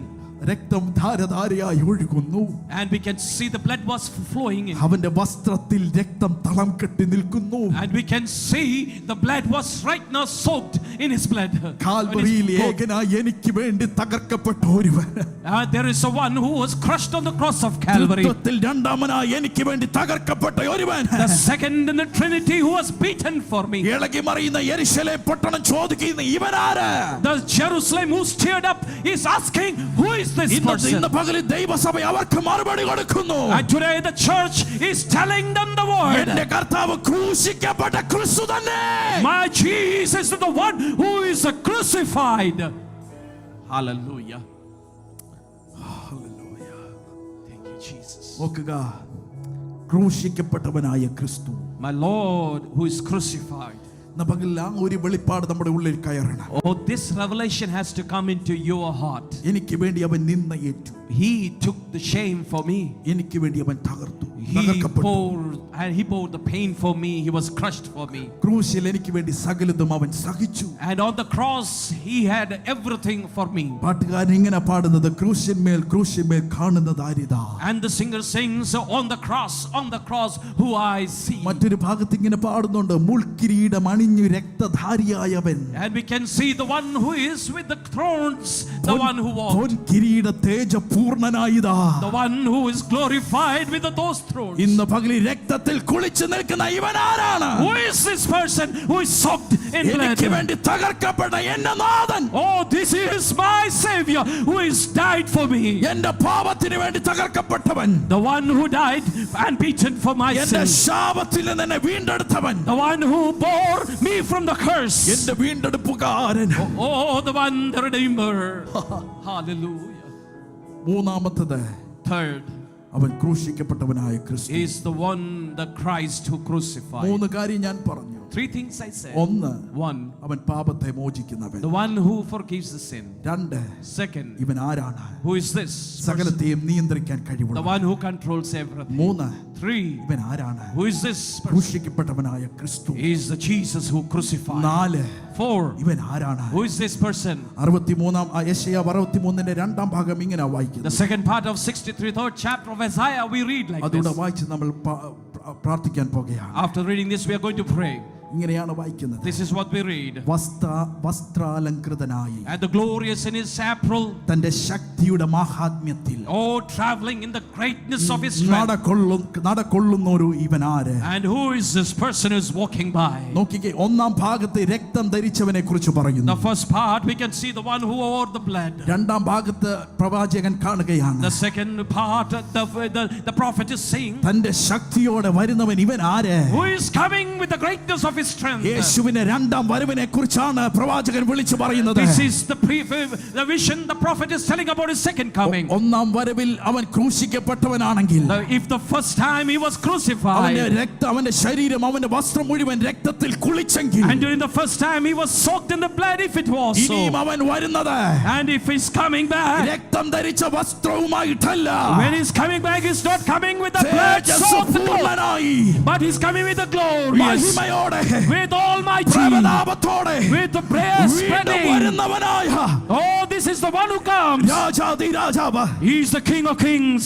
[SPEAKER 1] രക്തം ധാരധാരയായി ഒഴുകുന്നു.
[SPEAKER 2] And we can see the blood was flowing in.
[SPEAKER 1] അവന്റെ വസ്ത്രത്തിൽ രക്തം തളം കെട്ടി നിൽക്കുന്നു.
[SPEAKER 2] And we can see the blood was right now soaked in his blood.
[SPEAKER 1] കാൽവരിയിൽ ഏകനായി എനിക്ക് വേണ്ടി തകർക്കപ്പെട്ട ഒരുവൻ,
[SPEAKER 2] There is a one who was crushed on the cross of Calvary.
[SPEAKER 1] ത്രിത്വത്തിൽ രണ്ടാമനായി എനിക്ക് വേണ്ടി തകർക്കപ്പെട്ട ഒരുവൻ,
[SPEAKER 2] The second in the Trinity who was beaten for me.
[SPEAKER 1] ഇളകി മറിയുന്ന യെരുശലേം പട്ടണം ചോദിക്കുന്ന ഇവനാര്?
[SPEAKER 2] The Jerusalem who stirred up is asking, who is this person?
[SPEAKER 1] ഇന്ന് പകലിൽ ദൈവസഭ അവർക്ക് മറുപടി കൊടുക്കുന്നു.
[SPEAKER 2] And today the church is telling them the word.
[SPEAKER 1] എന്റെ കർത്താവ് ക്രൂശിക്കപ്പെട്ട ക്രിസ്തു തന്നെ.
[SPEAKER 2] My Jesus is the one who is crucified. Hallelujah. Thank you, Jesus.
[SPEAKER 1] നോക്കുക, ക്രൂശിക്കപ്പെട്ടവനായ ക്രിസ്തു,
[SPEAKER 2] My Lord who is crucified.
[SPEAKER 1] പകൽ ആ ഒരു വെളിപ്പാട് നമ്മുടെ ഉള്ളിൽ കയറണം.
[SPEAKER 2] Oh, this revelation has to come into your heart.
[SPEAKER 1] എനിക്ക് വേണ്ടി അവൻ നിന്ന ഏറ്റു.
[SPEAKER 2] He took the shame for me.
[SPEAKER 1] എനിക്ക് വേണ്ടി അവൻ തകർത്തു.
[SPEAKER 2] He bore the pain for me. He was crushed for me.
[SPEAKER 1] ക്രൂശിൽ എനിക്ക് വേണ്ടി സകലതും അവൻ സഹിച്ചു.
[SPEAKER 2] And on the cross he had everything for me.
[SPEAKER 1] പാട്ടുകാരൻ ഇങ്ങനെ പാടുന്നത്, ക്രൂശിന്മേൽ ക്രൂശിന്മേൽ കാണുന്നത് ആരിതാ.
[SPEAKER 2] And the singer sings, on the cross who I see.
[SPEAKER 1] മറ്റൊരു ഭാഗത്ത് ഇങ്ങനെ പാടുന്നുണ്ട്, മുൾക്കിരീടം അണിഞ്ഞു രക്തധാരിയായവൻ.
[SPEAKER 2] And we can see the one who is with the thrones, the one who walked,
[SPEAKER 1] പൊൻകിരീട തേജപൂർണനായിതാ,
[SPEAKER 2] the one who is glorified with those thrones.
[SPEAKER 1] ഇന്ന് പകലിൽ രക്തത്തിൽ കുളിച്ചു നിൽക്കുന്ന ഇവൻ ആരാണ്?
[SPEAKER 2] Who is this person who is soaked in blood?
[SPEAKER 1] എനിക്ക് വേണ്ടി തകർക്കപ്പെട്ട എന്റെ നാഥൻ.
[SPEAKER 2] Oh, this is my Savior who is died for me.
[SPEAKER 1] എന്റെ പാപത്തിന് വേണ്ടി തകർക്കപ്പെട്ടവൻ,
[SPEAKER 2] The one who died and beaten for my
[SPEAKER 1] എന്റെ
[SPEAKER 2] sin.
[SPEAKER 1] ശാപത്തിൽ നിന്ന് എന്നെ വീണ്ടെടുത്തവൻ,
[SPEAKER 2] The one who bore me from the curse.
[SPEAKER 1] എന്റെ വീണ്ടെടുപ്പുകാരൻ.
[SPEAKER 2] Oh, the one, the Redeemer. Hallelujah.
[SPEAKER 1] മൂന്നാമത്തത്,
[SPEAKER 2] Third,
[SPEAKER 1] അവൻ ക്രൂശിക്കപ്പെട്ടവനായ ക്രിസ്തു.
[SPEAKER 2] is the one, the Christ who crucified.
[SPEAKER 1] 3 കാര്യം ഞാൻ പറഞ്ഞു.
[SPEAKER 2] 3 things I said.
[SPEAKER 1] 1,
[SPEAKER 2] 1,
[SPEAKER 1] അവൻ പാപത്തെ മോചിക്കുന്നവൻ.
[SPEAKER 2] the one who forgives the sin.
[SPEAKER 1] 2,
[SPEAKER 2] Second,
[SPEAKER 1] ഇവൻ ആരാണ്?
[SPEAKER 2] who is this?
[SPEAKER 1] സകലത്തെയും നിയന്ത്രിക്കാൻ
[SPEAKER 2] The
[SPEAKER 1] കഴിവുള്ള.
[SPEAKER 2] one who controls everything.
[SPEAKER 1] 3,
[SPEAKER 2] 3,
[SPEAKER 1] ഇവൻ ആരാണ്?
[SPEAKER 2] who is this person?
[SPEAKER 1] ക്രൂശിക്കപ്പെട്ടവനായ ക്രിസ്തു.
[SPEAKER 2] He is the Jesus who crucified.
[SPEAKER 1] 4,
[SPEAKER 2] 4,
[SPEAKER 1] ഇവൻ ആരാണ്?
[SPEAKER 2] who is this person?
[SPEAKER 1] 63 യെശയ്യാ 63 രണ്ടാം ഭാഗം ഇങ്ങനെ
[SPEAKER 2] The
[SPEAKER 1] വായിക്കുന്നു.
[SPEAKER 2] second part of 63, third chapter of Isaiah, we read like
[SPEAKER 1] അതുകൂടെ
[SPEAKER 2] this.
[SPEAKER 1] വായിച്ച് നമ്മൾ പ്രാർത്ഥിക്കാൻ പോകുകയാണ്.
[SPEAKER 2] After reading this, we are going to pray.
[SPEAKER 1] ഇങ്ങനെയാണ് വായിക്കുന്നത്.
[SPEAKER 2] This is what we read.
[SPEAKER 1] വസ്ത്രാലങ്കൃതനായി
[SPEAKER 2] And the glorious in his apparel,
[SPEAKER 1] തന്റെ ശക്തിയുടെ മഹാത്മ്യത്തിൽ
[SPEAKER 2] oh, traveling in the greatness of his strength.
[SPEAKER 1] നടക്കൊള്ളുന്നൊരു ഇവൻ ആര്?
[SPEAKER 2] And who is this person who is walking by?
[SPEAKER 1] നോക്കിക്കേ, ഒന്നാം ഭാഗത്ത് രക്തം ധരിച്ചവനെ കുറിച്ച് പറയുന്നു.
[SPEAKER 2] The first part, we can see the one who wore the blood.
[SPEAKER 1] രണ്ടാം ഭാഗത്ത് പ്രവാചകൻ കാണുകയാണ്.
[SPEAKER 2] The second part, the prophet is saying,
[SPEAKER 1] തന്റെ ശക്തിയോടെ വരുന്നവൻ ഇവൻ ആര്?
[SPEAKER 2] who is coming with the greatness of his strength.
[SPEAKER 1] യേശുവിന്റെ രണ്ടാം വരവിനെ കുറിച്ചാണ് പ്രവാചകൻ വിളിച്ചു പറയുന്നത്.
[SPEAKER 2] This is the vision the prophet is telling about his second coming.
[SPEAKER 1] ഒന്നാം വരവിൽ അവൻ ക്രൂശിക്കപ്പെട്ടവനാണെങ്കിൽ,
[SPEAKER 2] If the first time he was crucified,
[SPEAKER 1] അവന്റെ ശരീരം അവന്റെ വസ്ത്രം മുഴുവൻ രക്തത്തിൽ കുളിച്ചെങ്കിൽ,
[SPEAKER 2] and during the first time he was soaked in the blood, if it was so,
[SPEAKER 1] ഇനിയും അവൻ വരുന്നത്
[SPEAKER 2] and if he's coming back,
[SPEAKER 1] രക്തം ധരിച്ച വസ്ത്രവുമായിട്ടല്ല,
[SPEAKER 2] when he's coming back, he's not coming with the blood soaked clothes, but he's coming with the glorious,
[SPEAKER 1] മഹിമയോടെ,
[SPEAKER 2] with almighty,
[SPEAKER 1] പ്രതാപത്തോടെ,
[SPEAKER 2] with the prayer spreading.
[SPEAKER 1] വരുന്നവനായ,
[SPEAKER 2] Oh, this is the one who comes.
[SPEAKER 1] Rajadhi രാജാവ്,
[SPEAKER 2] He is the King of Kings.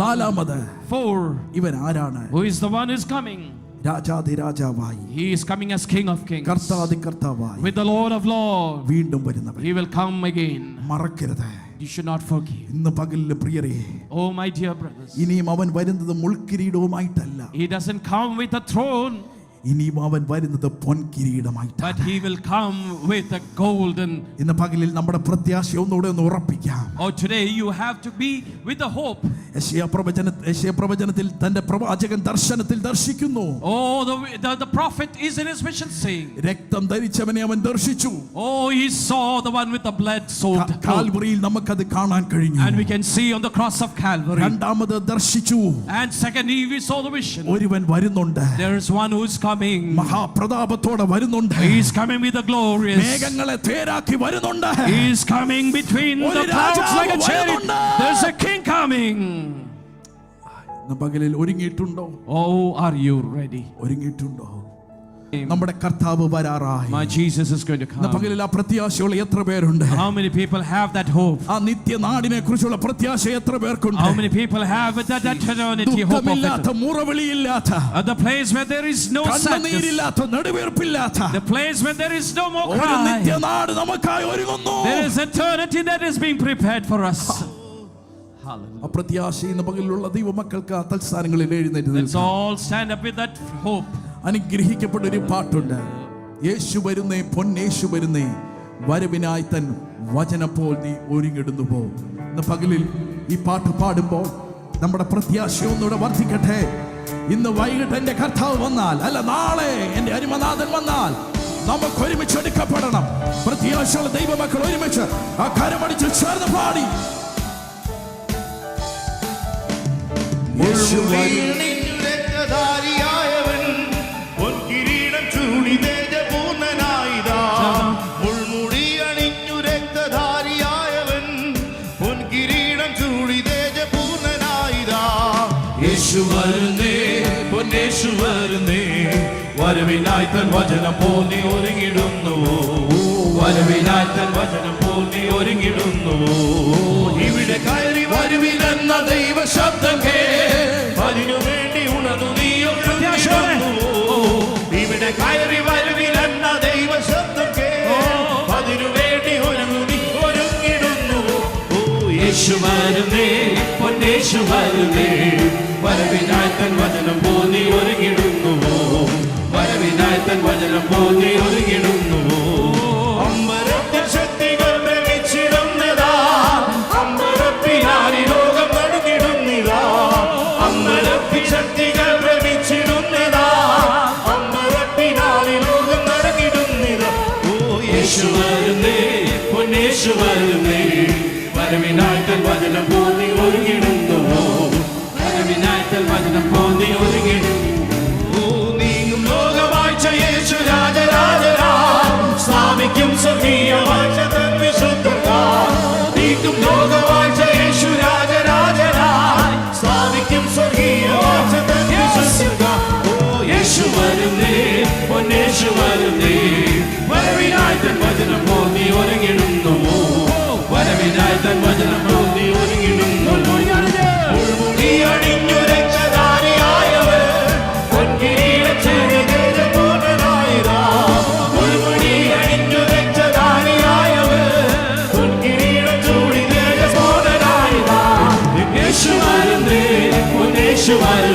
[SPEAKER 1] നാലാമത്
[SPEAKER 2] 4,
[SPEAKER 1] ഇവൻ ആരാണ്?
[SPEAKER 2] who is the one who is coming?
[SPEAKER 1] Rajadhi രാജാവായി,
[SPEAKER 2] He is coming as King of Kings,
[SPEAKER 1] കർത്താധി കർത്താവായി,
[SPEAKER 2] with the Lord of Lords.
[SPEAKER 1] വീണ്ടും വരുന്നവൻ.
[SPEAKER 2] He will come again.
[SPEAKER 1] മറക്കരുത്.
[SPEAKER 2] You should not forgive.
[SPEAKER 1] ഇന്ന് പകലിലെ പ്രിയരേ,
[SPEAKER 2] Oh, my dear brothers,
[SPEAKER 1] ഇനിയും അവൻ വരുന്നത് മുൾക്കിരീടവുമായിട്ടല്ല,
[SPEAKER 2] he doesn't come with a throne,
[SPEAKER 1] ഇനിയും അവൻ വരുന്നത് പൊൻകിരീടമായിട്ടാണ്.
[SPEAKER 2] but he will come with a golden.
[SPEAKER 1] ഇന്ന് പകലിൽ നമ്മുടെ പ്രത്യാശ ഒന്നുകൂടെ ഒന്ന് ഉറപ്പിക്കാം.
[SPEAKER 2] Oh, today you have to be with the hope.
[SPEAKER 1] യെശയ്യാ പ്രവചനത്തിൽ തന്റെ പ്രവാചകൻ ദർശനത്തിൽ ദർശിക്കുന്നു.
[SPEAKER 2] Oh, the prophet is in his vision saying,
[SPEAKER 1] രക്തം ധരിച്ചവനെ അവൻ ദർശിച്ചു.
[SPEAKER 2] oh, he saw the one with the blood soaked clothes.
[SPEAKER 1] കാൽവറിയിൽ നമുക്കത് കാണാൻ കഴിഞ്ഞു.
[SPEAKER 2] And we can see on the cross of Calvary.
[SPEAKER 1] രണ്ടാമത് ദർശിച്ചു.
[SPEAKER 2] And secondly, we saw the vision.
[SPEAKER 1] ഒരുവൻ വരുന്നുണ്ട്,
[SPEAKER 2] There is one who is coming.
[SPEAKER 1] മഹാപ്രതാപത്തോടെ വരുന്നുണ്ട്.
[SPEAKER 2] He is coming with the glorious.
[SPEAKER 1] മേഘങ്ങളെ തേരാക്കി വരുന്നുണ്ട്.
[SPEAKER 2] He is coming between the clouds like a chariot. There's a king coming.
[SPEAKER 1] ഇന്ന് പകലിൽ ഒരുങ്ങിയിട്ടുണ്ടോ?
[SPEAKER 2] Oh, are you ready?
[SPEAKER 1] ഒരുങ്ങിയിട്ടുണ്ടോ? നമ്മുടെ കർത്താവ് വരാറായി.
[SPEAKER 2] My Jesus is going to
[SPEAKER 1] ഇന്ന്
[SPEAKER 2] come.
[SPEAKER 1] പകലിൽ ആ പ്രത്യാശയുള്ള എത്ര പേരുണ്ട്?
[SPEAKER 2] How many people have that hope?
[SPEAKER 1] ആ നിത്യനാടിനെ കുറിച്ചുള്ള പ്രത്യാശ എത്ര പേർക്കുണ്ട്?
[SPEAKER 2] How many people have that eternity hope of
[SPEAKER 1] ദുഃഖമില്ലാത്ത,
[SPEAKER 2] it?
[SPEAKER 1] മുറവിളിയില്ലാത്ത,
[SPEAKER 2] The place where there is no sadness.
[SPEAKER 1] കണ്ണുനീരില്ലാത്ത, നെടുവീർപ്പില്ലാത്ത
[SPEAKER 2] The place where there is no more
[SPEAKER 1] ഒരു
[SPEAKER 2] cry.
[SPEAKER 1] നിത്യനാട് നമുക്കായി ഒരുങ്ങുന്നു.
[SPEAKER 2] There is eternity that is being prepared for us. Hallelujah.
[SPEAKER 1] ആ പ്രത്യാശ ഇന്ന് പകലിലുള്ള ദൈവമക്കൾക്ക് ആ തൽസ്ഥാനങ്ങളിൽ എഴുന്നേറ്റ്
[SPEAKER 2] Let's
[SPEAKER 1] നിൽക്കാം.
[SPEAKER 2] all stand up with that hope.
[SPEAKER 1] അനുഗ്രഹിക്കപ്പെട്ട ഒരു പാട്ടുണ്ട്. യേശു വരുന്നേ, പൊന്നേശു വരുന്നേ, വരവിനായി തൻ വചനപ്പോൾ നീ ഒരുങ്ങിടുന്നു പോ. ഇന്ന് പകലിൽ ഈ പാട്ട് പാടുമ്പോൾ നമ്മുടെ പ്രത്യാശ ഒന്നുകൂടെ വർദ്ധിക്കട്ടെ. ഇന്ന് വൈകിട്ട് എന്റെ കർത്താവ് വന്നാൽ, അല്ല നാളെ എന്റെ അരിമനാഥൻ വന്നാൽ, നമുക്ക് ഒരുമിച്ച് എടുക്കപ്പെടണം. പ്രത്യാശയുള്ള ദൈവമക്കൾ ഒരുമിച്ച് ആ കരമടിച്ച് ചേർന്ന് പാടി.
[SPEAKER 4] രക്തധാരിയായവൻ പൊൻകിരീടം ചൂടി തേജപൂർണനായിതാ. മുൾമുടി അണിഞ്ഞു രക്തധാരിയായവൻ പൊൻകിരീടം ചൂടി തേജപൂർണനായിതാ.
[SPEAKER 5] യേശു വരുന്നേ, പൊന്നേശു വരുന്നേ, വരവിനായി തൻ വചനം പോൽ നീ ഒരുങ്ങിടുന്നുവോ, വരവിനായി തൻ വചനം പോൽ നീ ഒരുങ്ങിടുന്നുവോ. ഇവിടെ കയറി വരുവിനെന്ന ദൈവ ശബ്ദം അതിനു വേണ്ടി ഉണർന്നു നീ ഒരുങ്ങിടുന്നുവോ. ഇവിടെ കയറി വരുവിനെന്ന ദൈവ ശബ്ദം അതിനു വേണ്ടി ഉണർന്നു നീ ഒരുങ്ങിടുന്നുവോ. ഓ, യേശു വരുന്നേ, പൊന്നേശു വരുന്നേ, വരവിനായി തൻ വചനം പോൽ നീ ഒരുങ്ങിടുന്നുവോ, വരവിനായി തൻ വചനം പോൽ നീ ഒരുങ്ങിടുന്നുവോ.
[SPEAKER 4] അമ്പരത്തിൽ ശക്തികൾ ഭ്രമിച്ചിടുന്നതാ, അമ്പരപ്പിനായി ലോകം നടുങ്ങിടുന്നിതാ. അമ്പരത്തിൽ ശക്തികൾ ഭ്രമിച്ചിടുന്നതാ, അമ്പരപ്പിനായി ലോകം നടുങ്ങിടുന്നിതാ.
[SPEAKER 5] ഓ, യേശു വരുന്നേ, പൊന്നേശു വരുന്നേ, വരവിനായി തൻ വചനം പോൽ നീ ഒരുങ്ങിടുന്നുവോ, നീ ഒരുങ്ങിടുന്നു നീങ്ങും ലോകവാഴ്ച യേശു രാജരാജനാ സ്ഥാപിക്കും സ്വർഗീയ വാഴ്ച തൻ വിശുദ്ധർക്കായി നീങ്ങും ലോകവാഴ്ച യേശു രാജരാജനാ സ്ഥാപിക്കും സ്വർഗീയ വാഴ്ച തൻ വിശുദ്ധർക്കായി ഓ യേശു വരുന്നേ പൊന്നേശു വരുന്നേ വരവിനായി തൻ വചനം പോ നീ ഒരുങ്ങിടുന്നു വരവിനായി തൻ വചനം പോ നീ ഒരുങ്ങിടുന്നു മുൾമുടി അണിഞ്ഞു രക്ഷധാരിയായവർ പൊൻകിരീടച്ചേരി തേജപൂർണ്ണനായിതാ മുൾമുടി അണിഞ്ഞു രക്ഷധാരിയായവർ പൊൻകിരീടം ചൂടി തേജപൂർണ്ണനായിതാ യേശു വരുന്നേ പൊന്നേശു വരുന്നേ